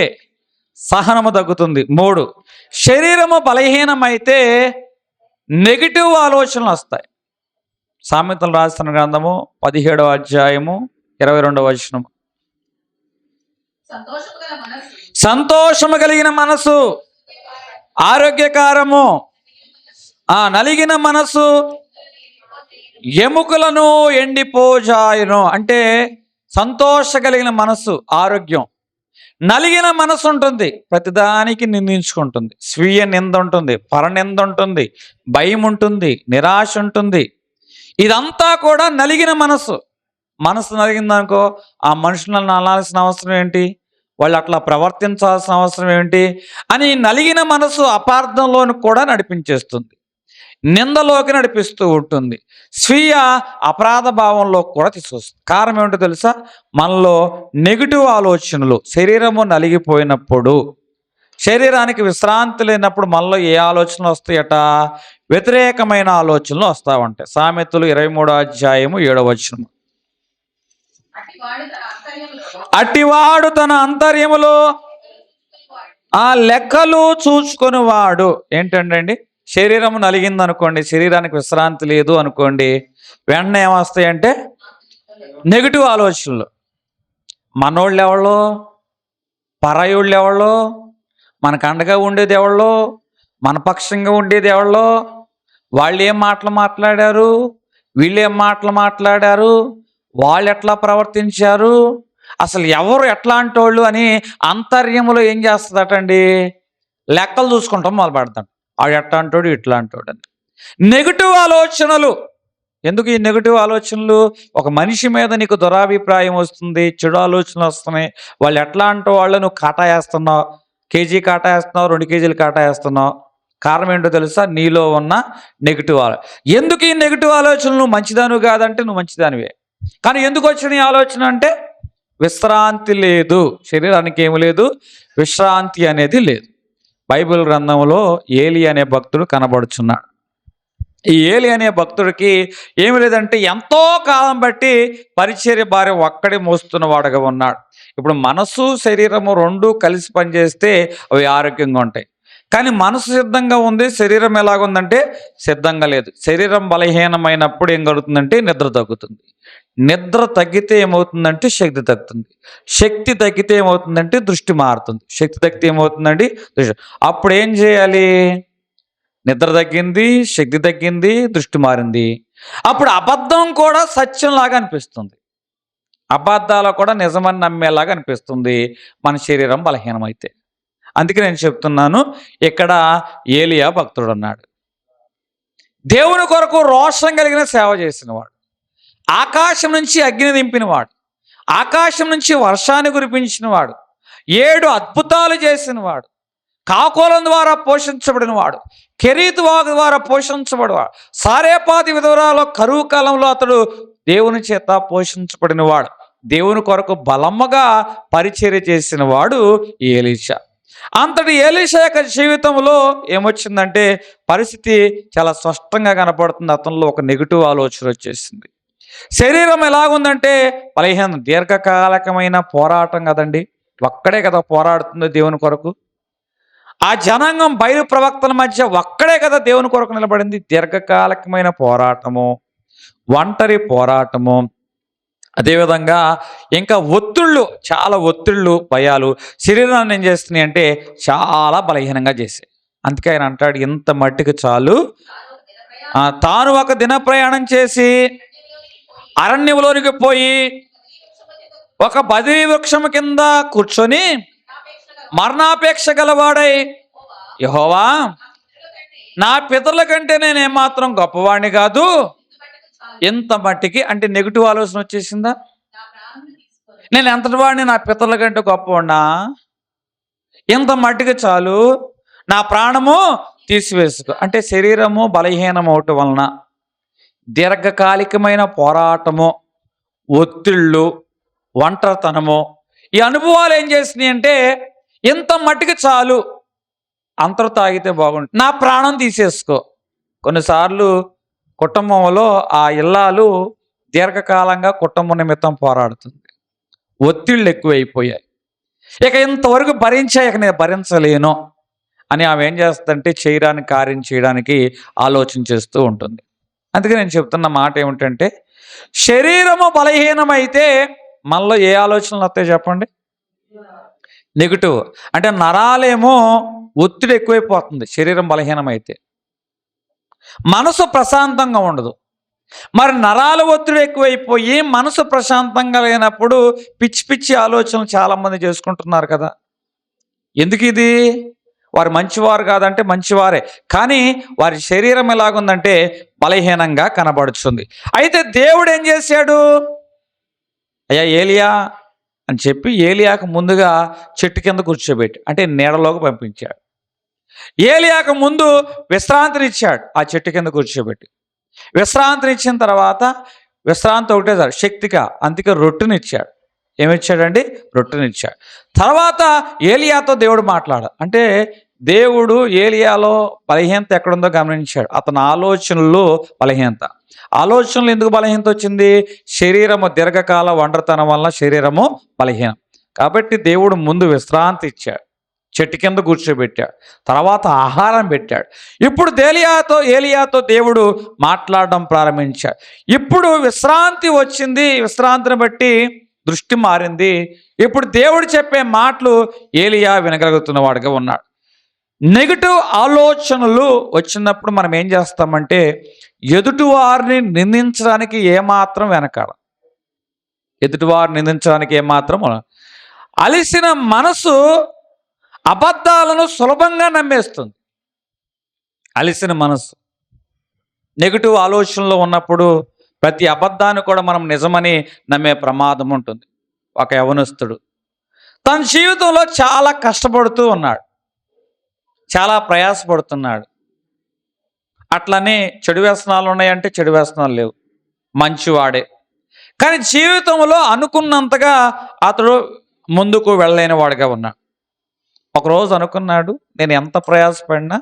సహనము తగ్గుతుంది. 3, శరీరము బలహీనమైతే నెగిటివ్ ఆలోచనలు వస్తాయి. సామెతలు రాసిన గ్రంథము 17వ అధ్యాయము 22వ వచనం. సంతోషము కలిగిన మనసు ఆరోగ్యకారము, నలిగిన మనసు ఎముకలను ఎండిపోజాయును. అంటే సంతోష కలిగిన మనసు ఆరోగ్యం, నలిగిన మనసు ఉంటుంది, ప్రతిదానికి నిందించుకుంటుంది, స్వీయ నింద ఉంటుంది, పరనింద ఉంటుంది, భయం ఉంటుంది, నిరాశ ఉంటుంది. ఇదంతా కూడా నలిగిన మనసు. మనసు నలిగిందనుకో ఆ మనుషులను అనాల్సిన అవసరం ఏంటి, వాళ్ళు అట్లా ప్రవర్తించాల్సిన అవసరం ఏంటి అని నలిగిన మనసు అపార్థంలోని కూడా నడిపించేస్తుంది, నిందలోకి నడిపిస్తూ ఉంటుంది, స్వీయ అపరాధ భావంలో కూడా తీసుకొస్తుంది. కారణం ఏమిటో తెలుసా? మనలో నెగిటివ్ ఆలోచనలు. శరీరము నలిగిపోయినప్పుడు, శరీరానికి విశ్రాంతి లేనప్పుడు మనలో ఏ ఆలోచనలు వస్తాయట? వ్యతిరేకమైన ఆలోచనలు వస్తూ ఉంటాయి. సామెతలు 23వ అధ్యాయము 7వ వచనం. అట్టివాడు తన అంతర్యములో ఆ లెక్కలు చూసుకొని వాడు. ఏంటండి, శరీరం నలిగిందనుకోండి, శరీరానికి విశ్రాంతి లేదు అనుకోండి, వెంటనే ఏమొస్తాయంటే నెగిటివ్ ఆలోచనలు. మనోళ్ళు ఎవరో, పరాయోళ్ళు ఎవరో, మనకు అండగా ఉండేది ఎవరో, మన పక్షంగా ఉండేది ఎవరో, వాళ్ళు ఏం మాటలు మాట్లాడారు, వీళ్ళు ఏం మాటలు మాట్లాడారు, వాళ్ళు ఎట్లా ప్రవర్తించారు, అసలు ఎవరు ఎట్లాంటి వాళ్ళు అని అంతర్యములో ఏం చేస్తుందటండి? లెక్కలు చూసుకుంటాం మొదలు పెడతాడు. వాడు ఎట్లా అంటాడు, ఇట్లా అంటాడు అని. నెగిటివ్ ఆలోచనలు. ఎందుకు ఈ నెగిటివ్ ఆలోచనలు? ఒక మనిషి మీద నీకు దురాభిప్రాయం వస్తుంది, చెడు ఆలోచనలు వస్తున్నాయి, వాళ్ళు ఎట్లా అంటూ వాళ్ళు నువ్వు కాటా వేస్తున్నావు, కేజీ కాటా వేస్తున్నావు, 2 కేజీలు కాటా వేస్తున్నావు. కారణం ఏంటో తెలుసా? నీలో ఉన్న నెగిటివ్ ఆలోచన. ఎందుకు ఈ నెగిటివ్ ఆలోచనలు? నువ్వు మంచిదాను కాదంటే నువ్వు మంచిదానివే, కానీ ఎందుకు వచ్చిన ఈ ఆలోచన అంటే విశ్రాంతి లేదు, శరీరానికి ఏమి లేదు, విశ్రాంతి అనేది లేదు. బైబిల్ గ్రంథంలో ఏలి అనే భక్తుడు కనబడుచున్నాడు. ఈ ఏలి అనే భక్తుడికి ఏమి లేదంటే ఎంతో కాలం బట్టి పరిచర్య భార్య ఒక్కడే మోస్తున్న వాడుగా ఉన్నాడు. ఇప్పుడు మనసు శరీరము 2 కలిసి పనిచేస్తే అవి ఆరోగ్యంగా ఉంటాయి. కానీ మనసు సిద్ధంగా ఉంది, శరీరం ఎలాగుందంటే సిద్ధంగా లేదు. శరీరం బలహీనమైనప్పుడు ఏం కలుగుతుందంటే నిద్ర తగ్గుతుంది. నిద్ర తగ్గితే ఏమవుతుందంటే శక్తి తగ్గుతుంది. శక్తి తగ్గితే ఏమవుతుందంటే దృష్టి మారుతుంది. శక్తి తగ్గితే ఏమవుతుందండి? దృష్టి. అప్పుడు ఏం చేయాలి? నిద్ర తగ్గింది, శక్తి తగ్గింది, దృష్టి మారింది. అప్పుడు అబద్ధం కూడా సత్యంలాగా అనిపిస్తుంది, అబద్ధాలు కూడా నిజమని నమ్మేలాగా అనిపిస్తుంది మన శరీరం బలహీనమైతే. అందుకే నేను చెప్తున్నాను, ఇక్కడ ఏలియా భక్తుడు అన్నాడు, దేవుని కొరకు రోషం కలిగిన సేవ చేసినవాడు, ఆకాశం నుంచి అగ్ని దింపినవాడు, ఆకాశం నుంచి వర్షాన్ని కురిపించినవాడు, 7 అద్భుతాలు చేసినవాడు, కాకోలం ద్వారా పోషించబడినవాడు, కెరీతు వాగు ద్వారా పోషించబడినవాడు, సారేపాతి విధవరాలో కరువు కాలంలో అతడు దేవుని చేత పోషించబడినవాడు, దేవుని కొరకు బలముగా పరిచర్య చేసిన వాడు ఎలీషా. అంతటి ఎలీషా యొక్క జీవితంలో ఏమొచ్చిందంటే పరిస్థితి చాలా స్పష్టంగా కనపడుతుంది. అతనిలో ఒక నెగిటివ్ ఆలోచన వచ్చేసింది. శరీరం ఎలాగుందంటే బలహీనం, దీర్ఘకాలికమైన పోరాటం కదండి, ఒక్కడే కదా పోరాడుతుంది దేవుని కొరకు. ఆ జనాంగం బయలు ప్రవక్తల మధ్య ఒక్కడే కదా దేవుని కొరకు నిలబడింది. దీర్ఘకాలికమైన పోరాటము, ఒంటరి పోరాటము, అదేవిధంగా ఇంకా ఒత్తిళ్ళు, చాలా ఒత్తిళ్ళు, భయాలు శరీరాన్ని ఏం చేస్తున్నాయి అంటే చాలా బలహీనంగా చేసాయి. అందుకే ఆయన అంటాడు, ఇంత మట్టికి చాలు, తాను ఒక దిన ప్రయాణం చేసి అరణ్యంలోనికి పోయి ఒక బదిరీ వృక్షము కింద కూర్చొని మరణాపేక్ష గలవాడై, యెహోవా నా పితరుల కంటే నేనేమాత్రం గొప్పవాడిని కాదు, ఎంత మట్టికి అంటే నెగిటివ్ ఆలోచన వచ్చేసిందా? నేను ఎంతటి వాడిని, నా పితరుల కంటే గొప్పవాడినా, ఇంత మట్టికి చాలు, నా ప్రాణము తీసివేసుకో. అంటే శరీరము బలహీనం అవటం వలన దీర్ఘకాలికమైన పోరాటము, ఒత్తిళ్ళు, ఒంటరితనము, ఈ అనుభవాలు ఏం చేసినాయి అంటే ఇంత మట్టికి చాలు, అంతరు తాగితే బాగుంటుంది, నా ప్రాణం తీసేసుకో. కొన్నిసార్లు కుటుంబంలో ఆ ఇల్లాలు దీర్ఘకాలంగా కుటుంబం నిమిత్తం పోరాడుతుంది, ఒత్తిళ్ళు ఎక్కువైపోయాయి. ఇక ఇంతవరకు భరించా, ఇక నేను భరించలేను అని ఆమె ఏం చేస్తుందంటే చేయడానికి, కార్యం చేయడానికి ఆలోచన చేస్తూ ఉంటుంది. అందుకే నేను చెప్తున్న మాట ఏమిటంటే, శరీరము బలహీనమైతే మనలో ఏ ఆలోచనలు వస్తాయి చెప్పండి? నెగిటివ్. అంటే నరాలేమో ఒత్తిడి ఎక్కువైపోతుంది శరీరం బలహీనమైతే. మనసు ప్రశాంతంగా ఉండదు. మరి నరాల ఒత్తిడి ఎక్కువైపోయి మనసు ప్రశాంతంగా లేనప్పుడు పిచ్చి పిచ్చి ఆలోచనలు చాలామంది చేసుకుంటున్నారు కదా. ఎందుకు ఇది? వారు మంచివారు కాదంటే మంచివారే, కానీ వారి శరీరం ఎలాగుందంటే బలహీనంగా కనబడుతుంది. అయితే దేవుడు ఏం చేశాడు? అయ్యా ఏలియా అని చెప్పి ఏలియాకు ముందుగా చెట్టు కింద కూర్చోబెట్టి, అంటే నీడలోకి పంపించాడు. ఏలియాకు ముందు విశ్రాంతినిచ్చాడు, ఆ చెట్టు కింద కూర్చోబెట్టి. విశ్రాంతినిచ్చిన తర్వాత విశ్రాంతి ఒకటే సార్ శక్తిగా, అందుకే రొట్టెనిచ్చాడు. ఏమిచ్చాడండి? రొట్టెనిచ్చాడు. తర్వాత ఏలియాతో దేవుడు మాట్లాడాడు. అంటే దేవుడు ఏలియాలో బలహీనత ఎక్కడుందో గమనించాడు. అతని ఆలోచనలు బలహీనత. ఆలోచనలు ఎందుకు బలహీనత వచ్చింది? శరీరము దీర్ఘకాల ఒంటరితనం వల్ల శరీరము బలహీనం. కాబట్టి దేవుడు ముందు విశ్రాంతి ఇచ్చాడు, చెట్టు కింద కూర్చోబెట్టాడు, తర్వాత ఆహారం పెట్టాడు. ఇప్పుడు ఏలియాతో దేవుడు మాట్లాడడం ప్రారంభించాడు. ఇప్పుడు విశ్రాంతి వచ్చింది, విశ్రాంతిని బట్టి దృష్టి మారింది. ఇప్పుడు దేవుడు చెప్పే మాటలు ఏలియా వినగలుగుతున్న వాడిగా ఉన్నాడు. నెగిటివ్ ఆలోచనలు వచ్చినప్పుడు మనం ఏం చేస్తామంటే ఎదుటివారిని నిందించడానికి ఏమాత్రం వెనకాడ. ఎదుటివారిని నిందించడానికి ఏమాత్రం అలిసిన మనసు అబద్ధాలను సులభంగా నమ్మేస్తుంది. అలిసిన మనసు నెగిటివ్ ఆలోచనలో ఉన్నప్పుడు ప్రతి అబద్ధాన్ని కూడా మనం నిజమని నమ్మే ప్రమాదం ఉంటుంది. ఒక యవనస్తుడు తన జీవితంలో చాలా కష్టపడుతూ ఉన్నాడు, చాలా ప్రయాసపడుతున్నాడు. అట్లనే చెడు వ్యసనాలు ఉన్నాయంటే చెడు వ్యసనాలు లేవు, మంచివాడే. కానీ జీవితంలో అనుకున్నంతగా అతడు ముందుకు వెళ్ళలేని వాడిగా ఉన్నాడు. ఒకరోజు అనుకున్నాడు, నేను ఎంత ప్రయాసపడినా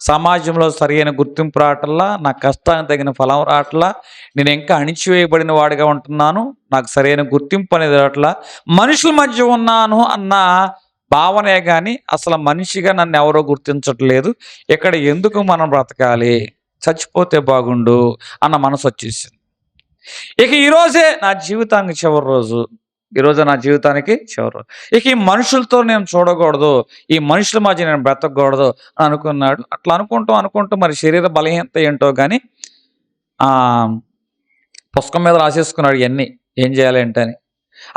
సమాజంలో సరైన గుర్తింపు రావట్లా, నా కష్టానికి తగిన ఫలం రావట్లా, నేను ఇంకా అణిచివేయబడిన వాడిగా ఉంటున్నాను, నాకు సరైన గుర్తింపు అనేది రావట్లా, మనుషుల మధ్య ఉన్నాను అన్న భావనే కానీ అసలు మనిషిగా నన్ను ఎవరో గుర్తించట్లేదు, ఇక్కడ ఎందుకు మనం బ్రతకాలి, చచ్చిపోతే బాగుండు అన్న మనసు వచ్చేసింది. ఇక ఈరోజే నా జీవితానికి చివరి రోజు, ఇక ఈ మనుషులతో నేను చూడకూడదు, ఈ మనుషుల మధ్య నేను బ్రతకూడదు అని అనుకున్నాడు. అట్లా అనుకుంటూ మరి శరీర బలహీనత ఏంటో కానీ పుస్తకం మీద రాసేసుకున్నాడు ఇవన్నీ ఏం చేయాలి ఏంటని.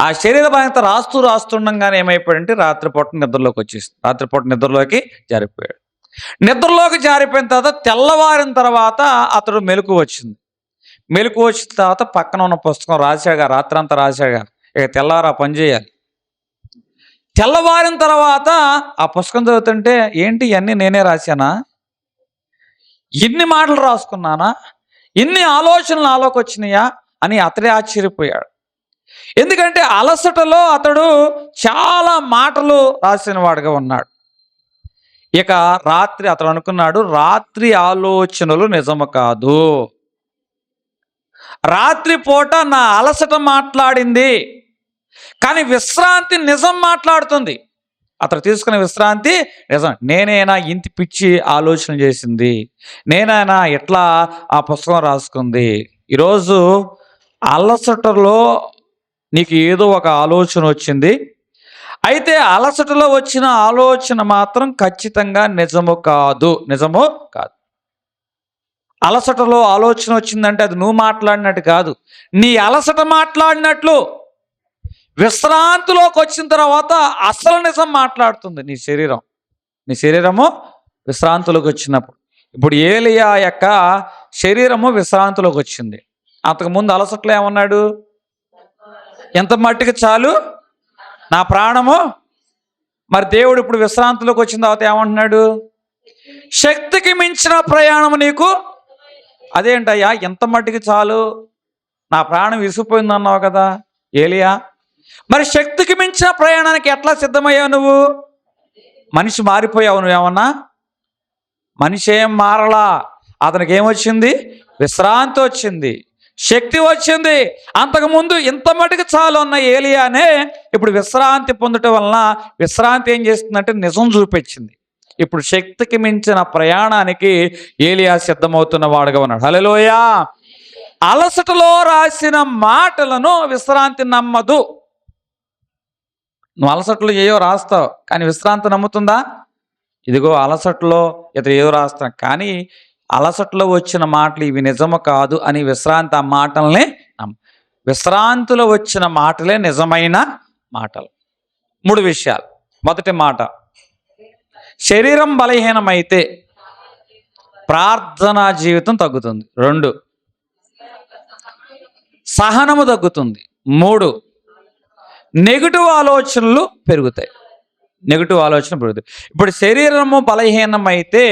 ఆ శరీర బలహీనత రాస్తుండగానే ఏమైపోయాడంటే రాత్రిపూట నిద్రలోకి జారిపోయాడు. నిద్రలోకి జారిపోయిన తర్వాత తెల్లవారిన తర్వాత అతడు మెలకు వచ్చింది. మెలకు వచ్చిన తర్వాత పక్కన ఉన్న పుస్తకం రాశాగా, రాత్రంతా రాశాగా, ఇక తెల్లారా పని చేయాలి. తెల్లవారిన తర్వాత ఆ పుస్తకం చదువుతుంటే ఏంటి ఇవన్నీ నేనే రాశానా, ఇన్ని మాటలు రాసుకున్నానా, ఇన్ని ఆలోచనలు నాలోకి వచ్చినాయా అని అతడే ఆశ్చర్యపోయాడు. ఎందుకంటే అలసటలో అతడు చాలా మాటలు రాసిన వాడుగా ఉన్నాడు. ఇక రాత్రి అతడు అనుకున్నాడు, రాత్రి ఆలోచనలు నిజము కాదు, రాత్రి పూట నా అలసట మాట్లాడింది, కానీ విశ్రాంతి నిజం మాట్లాడుతుంది. అతడు తీసుకునే విశ్రాంతి నిజం. నేనైనా ఇంటి పిచ్చి ఆలోచన చేసింది, నేనైనా ఎట్లా ఆ పుస్తకం రాసుకుంది. ఈరోజు అలసటలో నీకు ఏదో ఒక ఆలోచన వచ్చింది, అయితే అలసటలో వచ్చిన ఆలోచన మాత్రం ఖచ్చితంగా నిజము కాదు. అలసటలో ఆలోచన వచ్చిందంటే అది నువ్వు మాట్లాడినట్టు కాదు, నీ అలసట మాట్లాడినట్లు. విశ్రాంతిలోకి వచ్చిన తర్వాత అసలు నిజం మాట్లాడుతుంది నీ శరీరము విశ్రాంతిలోకి వచ్చినప్పుడు. ఇప్పుడు ఏలియా యొక్క శరీరము విశ్రాంతిలోకి వచ్చింది. అంతకుముందు అలసట్లో ఏమన్నాడు? ఎంత మట్టికి చాలు నా ప్రాణము. మరి దేవుడు ఇప్పుడు విశ్రాంతిలోకి వచ్చిన తర్వాత ఏమంటున్నాడు? శక్తికి మించిన ప్రయాణం నీకు. అదేంటయ్యా ఎంత మట్టికి చాలు, నా ప్రాణం విసిగిపోయింది అన్నావు కదా ఏలియా, మరి శక్తికి మించిన ప్రయాణానికి ఎట్లా సిద్ధమయ్యావు నువ్వు? మనిషి మారిపోయావు నువ్వేమన్నా? మనిషి ఏం మారలా, అతనికి ఏమొచ్చింది? విశ్రాంతి వచ్చింది. శక్తి వచ్చింది. అంతకుముందు ఇంత మటుకు చాలు ఉన్న ఏలియానే ఇప్పుడు విశ్రాంతి పొందటం వలన విశ్రాంతి ఏం చేస్తుందంటే నిజం చూపించింది. ఇప్పుడు శక్తికి మించిన ప్రయాణానికి ఏలియా సిద్ధమవుతున్న వాడుగా ఉన్నాడు. హల్లెలూయా. అలసటలో రాసిన మాటలను విశ్రాంతి నమ్మదు. నువ్వు అలసటలో ఏయో రాస్తావు, కానీ విశ్రాంతి నమ్ముతుందా? ఇదిగో అలసటలో ఇతడు ఏదో రాస్తాను, కానీ అలసటలో వచ్చిన మాటలు ఇవి నిజము కాదు అని విశ్రాంతి ఆ మాటల్ని విశ్రాంతిలో వచ్చిన మాటలే నిజమైన మాటలు. 3 విషయాలు. మొదటి మాట, శరీరం బలహీనమైతే ప్రార్థనా జీవితం తగ్గుతుంది. 2, సహనము తగ్గుతుంది. 3, నెగిటివ్ ఆలోచనలు పెరుగుతాయి. నెగిటివ్ ఆలోచన పెరుగుతాయి. ఇప్పుడు శరీరము బలహీనమైతే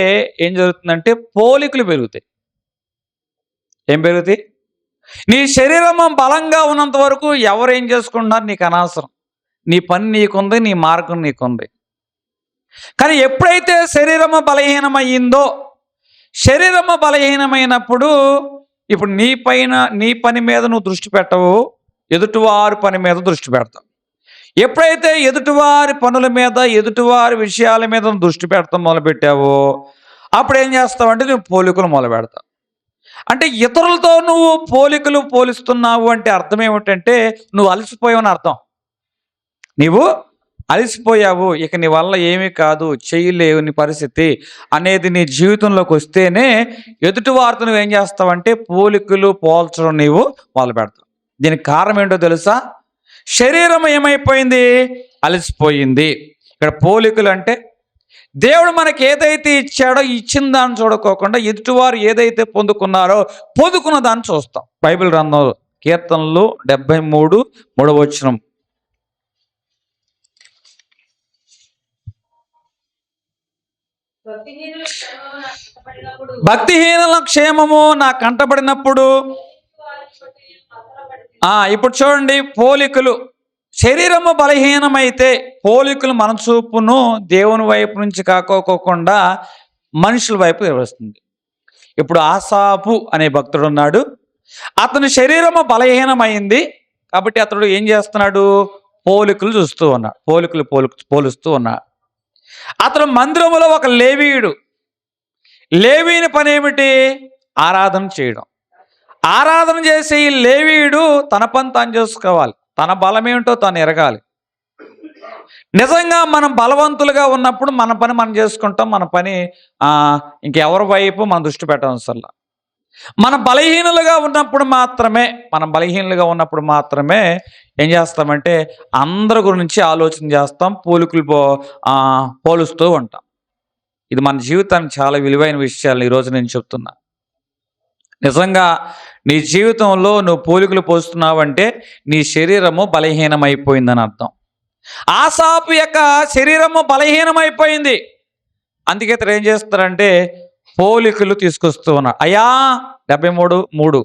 ఏం జరుగుతుందంటే పోలికలు పెరుగుతాయి. ఏం పెరుగుతాయి? నీ శరీరము బలంగా ఉన్నంత వరకు ఎవరేం చేసుకుంటున్నారు నీకు అనవసరం. నీ పని నీకుంది, నీ మార్గం నీకుంది. కానీ ఎప్పుడైతే శరీరము బలహీనమయ్యిందో, శరీరము బలహీనమైనప్పుడు ఇప్పుడు నీ పని మీద నువ్వు దృష్టి పెట్టవు, ఎదుటివారి పని మీద దృష్టి పెడతావు. ఎప్పుడైతే ఎదుటివారి పనుల మీద, ఎదుటివారి విషయాల మీద దృష్టి పెడతాం మొదలుపెట్టావో, అప్పుడు ఏం చేస్తావంటే నువ్వు పోలికలు మొదలు పెడతావు. అంటే ఇతరులతో నువ్వు పోలికలు పోలిస్తున్నావు అంటే అర్థం ఏమిటంటే నువ్వు అలసిపోయావని అర్థం. నీవు అలసిపోయావు, ఇక నీ వల్ల ఏమీ కాదు, చేయలేవు నీ పరిస్థితి అనేది నీ జీవితంలోకి వస్తేనే ఎదుటివారితో నువ్వేం చేస్తావంటే పోలికలు పోల్చడం నీవు మొదలు పెడతావు. దీనికి కారణం ఏంటో తెలుసా? శరీరం ఏమైపోయింది? అలసిపోయింది. ఇక్కడ పోలికలు అంటే దేవుడు మనకి ఏదైతే ఇచ్చాడో ఇచ్చిన దాన్ని చూడకోకుండా ఎదుటివారు ఏదైతే పొందుకున్నారో పొందుకున్న దాన్ని చూస్తాం. బైబిల్ గ్రంథం కీర్తనలు 73 3వ వచనం. భక్తిహీనుల క్షేమము నా కంటపడినప్పుడు. ఇప్పుడు చూడండి, పోలికలు. శరీరము బలహీనమైతే పోలికలు మన చూపును దేవుని వైపు నుంచి కాకోకుండా మనుషుల వైపు వస్తుంది. ఇప్పుడు ఆసాపు అనే భక్తుడు ఉన్నాడు. అతని శరీరము బలహీనమైంది కాబట్టి అతడు ఏం చేస్తున్నాడు? పోలికలు చూస్తూ ఉన్నాడు, పోలుస్తూ ఉన్నాడు. అతను మందిరములో ఒక లేవీయుడు. లేవీని పని ఏమిటి? ఆరాధన చేయడం. ఆరాధన చేసే ఈ లేవీయుడు తన పని తాను చేసుకోవాలి, తన బలం ఏమిటో తాను ఎరగాలి. నిజంగా మనం బలవంతులుగా ఉన్నప్పుడు మన పని మనం చేసుకుంటాం. మన పని ఇంకెవరి వైపు మనం దృష్టి పెట్టవసరంలా. మనం బలహీనులుగా ఉన్నప్పుడు మాత్రమే ఏం చేస్తామంటే అందరి గురించి ఆలోచన చేస్తాం, పోలుస్తూ ఉంటాం. ఇది మన జీవితానికి చాలా విలువైన విషయాలు ఈరోజు నేను చెప్తున్నా. నిజంగా నీ జీవితంలో నువ్వు పోలికలు పోస్తున్నావంటే నీ శరీరము బలహీనమైపోయిందని అర్థం. ఆసాపు యొక్క శరీరము బలహీనమైపోయింది. అందుకే ఇతడు ఏం చేస్తారంటే పోలికలు తీసుకొస్తూ ఉన్నాడు. 73:3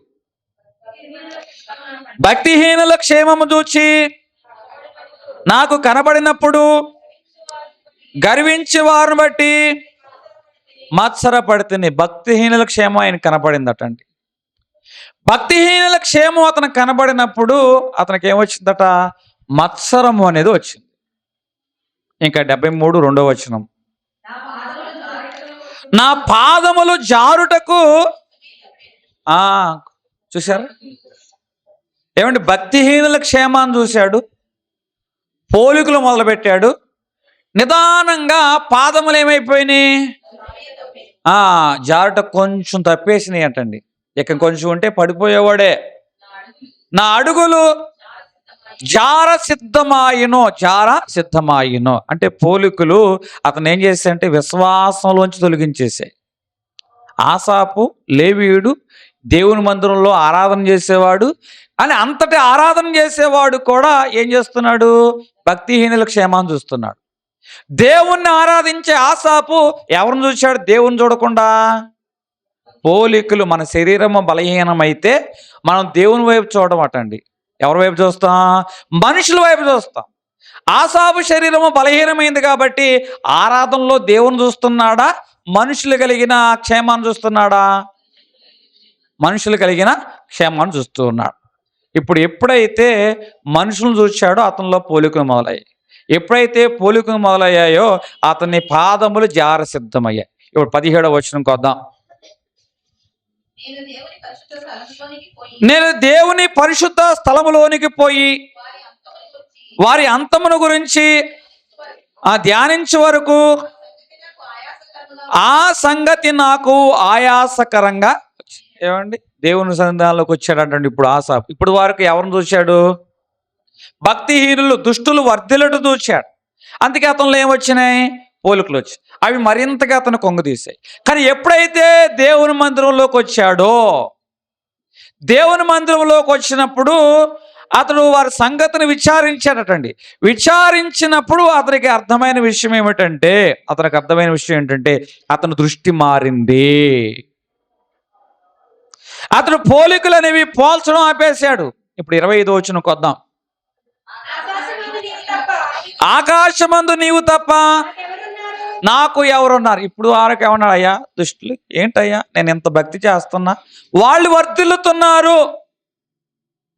భక్తిహీనుల క్షేమము చూచి నాకు కనబడినప్పుడు గర్వించే వారిని బట్టి మత్సరపడితే. భక్తిహీనుల క్షేమం ఆయన కనబడిందటండి. భక్తిహీనుల క్షేమం అతను కనబడినప్పుడు అతనికి ఏమొచ్చిందట? మత్సరము అనేది వచ్చింది. ఇంకా 73 2వ వచనం. నా పాదములు జారుటకు. చూశారు ఏమంటే భక్తిహీనుల క్షేమాన్ని చూశాడు, పోలికలు మొదలుపెట్టాడు. నిదానంగా పాదములు ఏమైపోయినాయి? జారుట కొంచెం తప్పేసినాయి అంటండి. ఇక కొంచెం ఉంటే పడిపోయేవాడే. నా అడుగులు జార సిద్ధమాయినో అంటే పోలికలు అతను ఏం చేశాయంటే విశ్వాసంలోంచి తొలగించేసాయి. ఆసాపు లేవీయుడు దేవుని మందిరంలో ఆరాధన చేసేవాడు అని అంతటి ఆరాధన చేసేవాడు కూడా ఏం చేస్తున్నాడు? భక్తిహీనుల క్షేమాన్ని చూస్తున్నాడు. దేవుణ్ణి ఆరాధించే ఆసాపు ఎవరిని చూశాడు? దేవుని చూడకుండా పోలికలు. మన శరీరము బలహీనమైతే మనం దేవుని వైపు చూడడం అటండి. ఎవరి వైపు చూస్తాం? మనుషుల వైపు చూస్తాం. ఆసాపు శరీరము బలహీనమైంది కాబట్టి ఆరాధనలో దేవుని చూస్తున్నాడా, మనుషులు కలిగిన క్షేమాన్ని చూస్తున్నాడా? మనుషులు కలిగిన క్షేమాన్ని చూస్తూ ఉన్నాడు. ఇప్పుడు ఎప్పుడైతే మనుషులను చూశాడో అతనిలో పోలికలు మొదలయ్యాయి. ఎప్పుడైతే పోలికలు మొదలయ్యాయో అతని పాదములు జార సిద్ధమయ్యాయి. ఇప్పుడు 17వ వచనంకి వద్దాం. నేను దేవుని పరిశుద్ధ స్థలములోనికి పోయి వారి అంతమును గురించి ధ్యానించే వరకు ఆ సంగతి నాకు ఆయాసకరంగా. ఏమండి, దేవుని సన్నిధానంలోకి వచ్చాడంటండి ఇప్పుడు ఆసాపు. ఇప్పుడు వారికి ఎవరిని చూశాడు? భక్తిహీనులు, దుష్టులు వర్ధిల్లటు చూశాడు. అందుకే అతనిలో ఏమొచ్చినాయి? పోలికలు వచ్చాయి. అవి మరింతగా అతను కొంగదీశాయి. కానీ ఎప్పుడైతే దేవుని మందిరంలోకి వచ్చాడో, దేవుని మందిరంలోకి వచ్చినప్పుడు అతడు వారి సంగతిని విచారించాడటండి. విచారించినప్పుడు అతనికి అర్థమైన విషయం ఏమిటంటే, అతని దృష్టి మారింది. అతడు పోలికలు అనేవి పోల్చడం ఆపేశాడు. ఇప్పుడు 25వ వచనంకి వద్దాం. ఆకాశమందు నీవు తప్ప నాకు ఎవరున్నారు? ఇప్పుడు వారికి ఏమన్నాడు? అయ్యా దుష్టులు, ఏంటయ్యా నేను ఇంత భక్తి చేస్తున్నా, వాళ్ళు వర్ధిల్లుతున్నారు,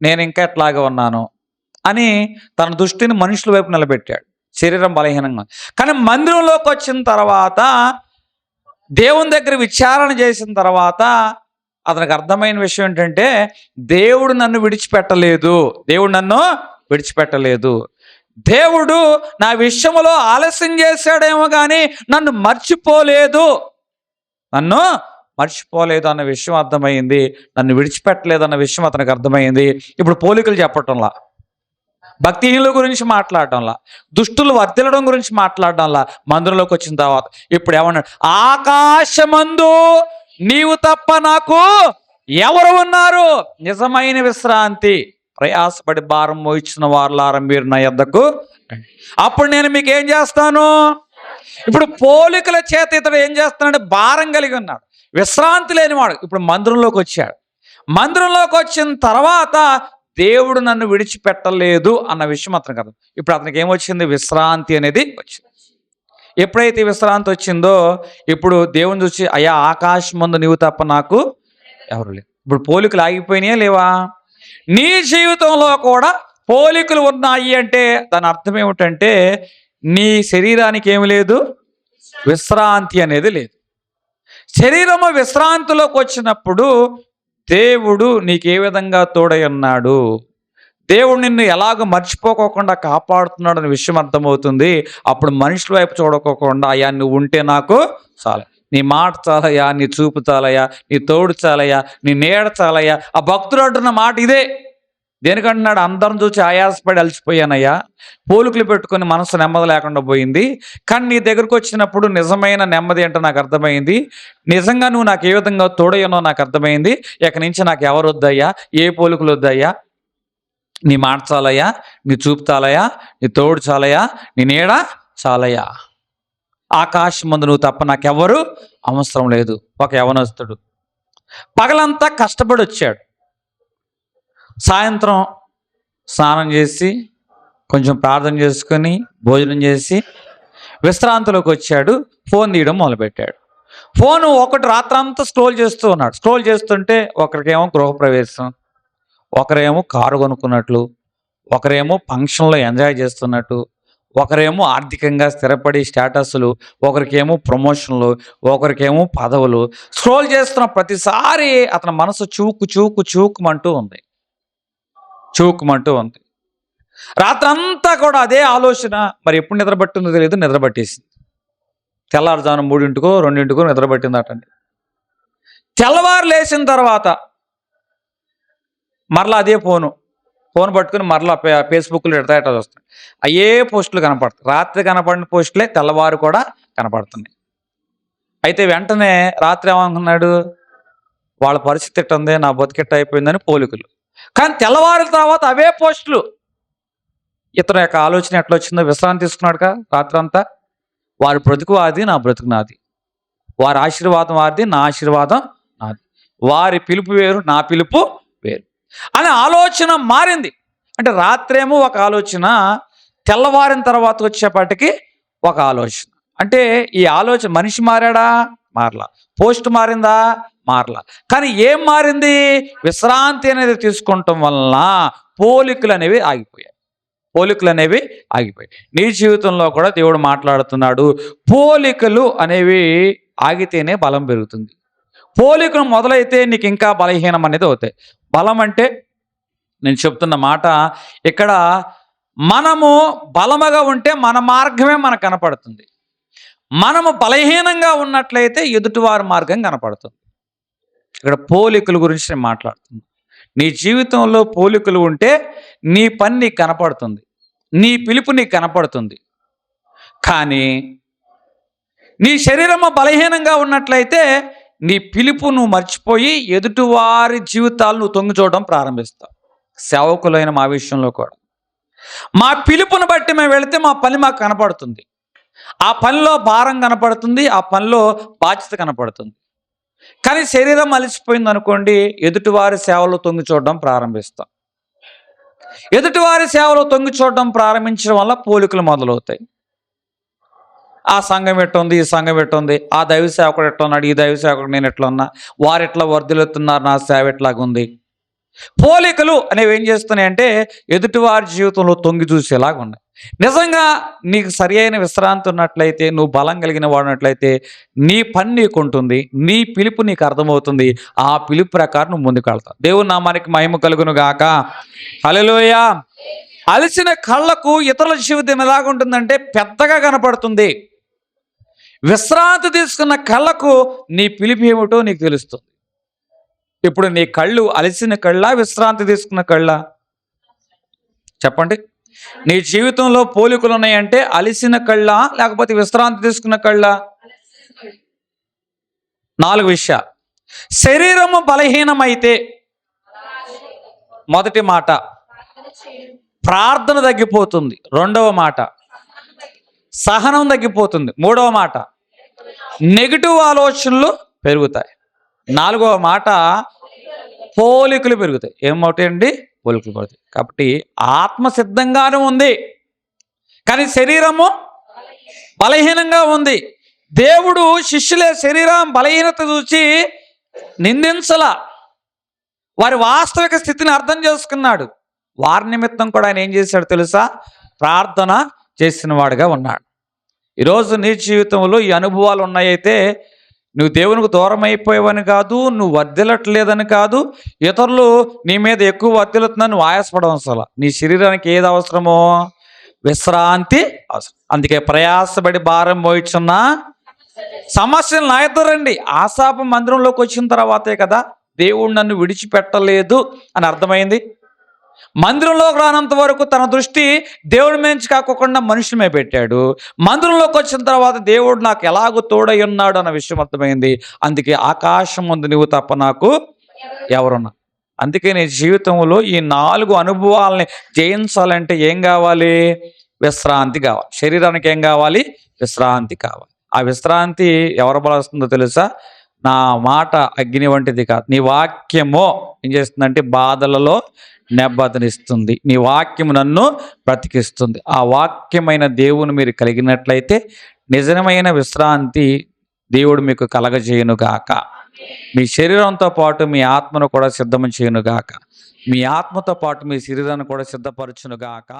నేను ఇంకా ఎట్లాగే ఉన్నాను అని తన దృష్టిని మనుషుల వైపు నిలబెట్టాడు. శరీరం బలహీనంగా. కానీ మందిరంలోకి వచ్చిన తర్వాత, దేవుని దగ్గర విచారణ చేసిన తర్వాత అతనికి అర్థమైన విషయం ఏంటంటే, దేవుడు నన్ను విడిచిపెట్టలేదు. దేవుడు నా విషయంలో ఆలస్యం చేశాడేమో కానీ నన్ను మర్చిపోలేదు అన్న విషయం అర్థమైంది. నన్ను విడిచిపెట్టలేదు అన్న విషయం అతనికి అర్థమైంది. ఇప్పుడు పోలికలు చెప్పటంలా, భక్తిహీనుల గురించి మాట్లాడటంలా, దుష్టులు వర్ధిల్లడం గురించి మాట్లాడటంలా, మందిరంలోకి వచ్చిన తర్వాత ఇప్పుడు ఏమన్నాడు? ఆకాశమందు నీవు తప్ప నాకు ఎవరు ఉన్నారు? నిజమైన విశ్రాంతి, ప్రయాసపడి భారం మోయించిన వారులారా మీరు నా యొద్దకు, అప్పుడు నేను మీకు ఏం చేస్తాను? ఇప్పుడు పోలికల చేత ఇతడు ఏం చేస్తున్నాడు? భారం కలిగి ఉన్నాడు, విశ్రాంతి లేనివాడు. ఇప్పుడు మందిరంలోకి వచ్చాడు. మందిరంలోకి వచ్చిన తర్వాత దేవుడు నన్ను విడిచిపెట్టలేదు అన్న విషయం అతనికి అర్థం. ఇప్పుడు అతనికి ఏమొచ్చింది? విశ్రాంతి అనేది వచ్చింది. ఎప్పుడైతే విశ్రాంతి వచ్చిందో ఇప్పుడు దేవుని చూసి, అయ్యా ఆకాశం ముందు నీవు తప్ప నాకు ఎవరు లేరు. ఇప్పుడు పోలికలు ఆగిపోయినాయా లేవా? నీ జీవితంలో కూడా పోలికలు ఉన్నాయి అంటే దాని అర్థం ఏమిటంటే, నీ శరీరానికి ఏమి లేదు? విశ్రాంతి అనేది లేదు. శరీరము విశ్రాంతిలోకి వచ్చినప్పుడు దేవుడు నీకు ఏ విధంగా తోడై ఉన్నాడు, దేవుడు నిన్ను ఎలాగో మర్చిపోకోకుండా కాపాడుతున్నాడు అనే విషయం అర్థమవుతుంది. అప్పుడు మనుషుల వైపు చూడకోకుండా, అయ్యా నువ్వు ఉంటే నాకు చాలు, నీ మాట చాలయ్యా, నీ చూపు చాలయ్యా, నీ తోడు చాలయ్యా, నీ నీడ చాలయ్యా. ఆ భక్తుడు అంటున్న మాట ఇదే. దేనికంటున్నాడు? అందరం చూసి ఆయాసపడి అలసిపోయానయ్యా, పోలికలు పెట్టుకొని మనసు నెమ్మది లేకుండా పోయింది. కానీ నీ దగ్గరకు వచ్చినప్పుడు నిజమైన నెమ్మది అంటే నాకు అర్థమైంది. నిజంగా నువ్వు నాకు ఏ విధంగా తోడయ్యానో నాకు అర్థమైంది. ఇక నుంచి నాకు ఎవరు వద్దయ్యా, ఏ పోలికలు వద్దయ్యా, నీ మాట చాలయ్యా, నీ చూపు చాలయ్యా, నీ తోడు చాలయ్యా, నీ నీడ చాలయ్యా. ఆకాశం ముందు నువ్వు తప్ప నాకెవరు అవసరం లేదు. ఒక యవనస్తుడు పగలంతా కష్టపడి వచ్చాడు. సాయంత్రం స్నానం చేసి కొంచెం ప్రార్థన చేసుకొని భోజనం చేసి విశ్రాంతిలోకి వచ్చాడు. ఫోన్ తీయడం మొదలుపెట్టాడు. ఫోను ఒకటి రాత్రంతా స్క్రోల్ చేస్తూ ఉన్నాడు. స్క్రోల్ చేస్తుంటే ఒకరికేమో గృహప్రవేశం, ఒకరేమో కారు కొనుక్కున్నట్లు, ఒకరేమో ఫంక్షన్లో ఎంజాయ్ చేస్తున్నట్టు, ఒకరేమో ఆర్థికంగా స్థిరపడి స్టేటస్లు, ఒకరికేమో ప్రమోషన్లు, ఒకరికేమో పదవులు. స్క్రోల్ చేస్తున్న ప్రతిసారి అతని మనసు చూకుమంటూ ఉంది. రాత్రంతా కూడా అదే ఆలోచన. మరి ఎప్పుడు నిద్రపట్టిందో తెలియదు, నిద్రపట్టేసింది. తెల్లారుజాము 3 2 నిద్రపట్టింది అటండి. తెల్లవారు లేచిన తర్వాత మరలా అదే ఫోన్ పట్టుకుని మరలా ఫేస్బుక్లో ఎడతా వస్తాయి. అయ్యే పోస్టులు కనపడతాయి. రాత్రి కనపడిన పోస్టులే తెల్లవారు కూడా కనపడుతున్నాయి. అయితే వెంటనే రాత్రి ఏమనుకున్నాడు? వాళ్ళ పరిస్థితి ఎట్టుంది, నా బతికెట్ట అయిపోయిందని పోలికలు. కానీ తెల్లవారిన తర్వాత అవే పోస్టులు. ఇతను యొక్క ఆలోచన ఎట్లా వచ్చిందో, విశ్రాంతి తీసుకున్నాడు కదా రాత్రి అంతా. వారి బ్రతుకు వారిది, నా బ్రతుకు నాది. వారి ఆశీర్వాదం వారిది, నా ఆశీర్వాదం నాది. వారి పిలుపు వేరు, నా పిలుపు వేరు అనే ఆలోచన మారింది. అంటే రాత్రేమో ఒక ఆలోచన, తెల్లవారిన తర్వాత వచ్చేపాటికి ఒక ఆలోచన. అంటే ఈ ఆలోచన, మనిషి మారాడా? మారలా. పోస్ట్ మారిందా? మారలా. కానీ ఏం మారింది? విశ్రాంతి అనేది తీసుకుంటాం వలన పోలికలు అనేవి ఆగిపోయాయి. పోలికలు అనేవి ఆగిపోయాయి. నీ జీవితంలో కూడా దేవుడు మాట్లాడుతున్నాడు. పోలికలు అనేవి ఆగితేనే బలం పెరుగుతుంది. పోలికలు మొదలైతే నీకు ఇంకా బలహీనం అనేది అవుతాయి. బలం అంటే నేను చెప్తున్న మాట ఇక్కడ, మనము బలముగా ఉంటే మన మార్గమే మనకు కనపడుతుంది. మనము బలహీనంగా ఉన్నట్లయితే ఎదుటివారి మార్గం కనపడుతుంది. ఇక్కడ పోలికల గురించి నేను మాట్లాడుతున్నాను. నీ జీవితంలో పోలికలు ఉంటే నీ పని నీకు కనపడుతుంది, నీ పిలుపు నీకు కనపడుతుంది. కానీ నీ శరీరము బలహీనంగా ఉన్నట్లయితే నీ పిలుపు నువ్వు మర్చిపోయి ఎదుటివారి జీవితాలు నువ్వు తొంగి చూడడం ప్రారంభిస్తావు. సేవకులైన మా విషయంలో కూడా మా పిలుపుని బట్టి మేము వెళితే మా పని మాకు కనపడుతుంది, ఆ పనిలో భారం కనపడుతుంది, ఆ పనిలో బాధ్యత కనపడుతుంది. కానీ శరీరం అలసిపోయింది అనుకోండి, ఎదుటివారి సేవలో తొంగి చూడడం ప్రారంభిస్తాం. ఎదుటివారి సేవలో తొంగి చూడడం ప్రారంభించడం వల్ల పోలికలు మొదలవుతాయి. ఆ సంఘం ఎట్టుంది, ఈ సంఘం ఎట్టుంది, ఆ దైవ సేవకుడు ఎట్లా ఉన్నాడు, ఈ దైవ సేవకుడు నేను ఎట్లా ఉన్నా, వారు ఎట్లా వర్ధిల్లుతున్నారు, నా సేవ ఎట్లాగుంది. పోలికలు అనేవి ఏం చేస్తున్నాయంటే ఎదుటివారి జీవితంలో తొంగి చూసేలాగా ఉన్నాయి. నిజంగా నీకు సరి అయిన విశ్రాంతి ఉన్నట్లయితే, నువ్వు బలం కలిగిన వాడినట్లయితే నీ పని నీకు ఉంటుంది, నీ పిలుపు నీకు అర్థమవుతుంది. ఆ పిలుపు ప్రకారం నువ్వు ముందుకు వెళ్తావు. దేవుని నామానికి మహిమ కలుగును గాక. హల్లెలూయా. అలసిన కళ్ళకు ఇతరుల జీవితం ఎలాగుంటుందంటే పెద్దగా కనపడుతుంది. విశ్రాంతి తీసుకున్న కళ్ళకు నీ పిలుపు ఏమిటో నీకు తెలుస్తుంది. ఇప్పుడు నీ కళ్ళు అలసిన కళ్ళ, విశ్రాంతి తీసుకున్న కళ్ళ? చెప్పండి. నీ జీవితంలో పోలికలు ఉన్నాయంటే అలసిన కళ్ళ, లేకపోతే విశ్రాంతి తీసుకున్న కళ్ళ? 4 విషయాలు. శరీరము బలహీనమైతే మొదటి మాట ప్రార్థన తగ్గిపోతుంది. రెండవ మాట సహనం తగ్గిపోతుంది. మూడవ మాట నెగిటివ్ ఆలోచనలు పెరుగుతాయి. 4వ మాట పోలికలు పెరుగుతాయి. ఏమవుతాయండి? పోలికలు పెరుగుతాయి. కాబట్టి ఆత్మ సిద్ధంగానే ఉంది, కానీ శరీరము బలహీనంగా ఉంది. దేవుడు శిష్యులే శరీరం బలహీనత చూసి నిందించలా, వారి వాస్తవిక స్థితిని అర్థం చేసుకున్నాడు. వారి నిమిత్తం కూడా ఆయన ఏం చేశాడు తెలుసా? ప్రార్థన చేసిన వాడుగా ఉన్నాడు. ఈరోజు నీ జీవితంలో ఈ అనుభవాలు ఉన్నాయైతే నువ్వు దేవునికి దూరం అయిపోయావని కాదు, నువ్వు వర్ధిల్లట్లేదని కాదు, ఇతరులు నీ మీద ఎక్కువ వర్ధిల్లుతుందని నువ్వు ఆయాసపడవసరం. నీ శరీరానికి ఏది అవసరమో? విశ్రాంతి అవసరం. అందుకే ప్రయాసపడి భారం మోయిచున్నా సమస్యలు నా ఎదురండి. ఆసాపు మందిరంలోకి వచ్చిన తర్వాతే కదా దేవుడు నన్ను విడిచిపెట్టలేదు అని అర్థమైంది. మందిరంలోకి రానంత వరకు తన దృష్టి దేవుడి మీద కాకుండా మనుషుల మీద పెట్టాడు. మందిరంలోకి వచ్చిన తర్వాత దేవుడు నాకు ఎలాగో తోడై ఉన్నాడు అన్న విషయం అర్థమైంది. అందుకే ఆకాశం ముందు నువ్వు తప్ప నాకు ఎవరున్నా. అందుకే నీ జీవితంలో ఈ 4 అనుభవాలని జయించాలంటే ఏం కావాలి? విశ్రాంతి కావాలి. శరీరానికి ఏం కావాలి? విశ్రాంతి కావాలి. ఆ విశ్రాంతి ఎవరు బలస్తుందో తెలుసా? నా మాట అగ్ని వంటిది కాదు, నీ వాక్యమో ఏం చేస్తుందంటే బాధలలో నెమ్మదినిస్తుంది. నీ వాక్యము నన్ను బ్రతికిస్తుంది. ఆ వాక్యమైన దేవుని మీరు కలిగినట్లయితే నిజమైన విశ్రాంతి దేవుడు మీకు కలగజేయునుగాక. మీ శరీరంతో పాటు మీ ఆత్మను కూడా సిద్ధం చేయునుగాక. మీ ఆత్మతో పాటు మీ శరీరాన్ని కూడా సిద్ధపరచునుగాక.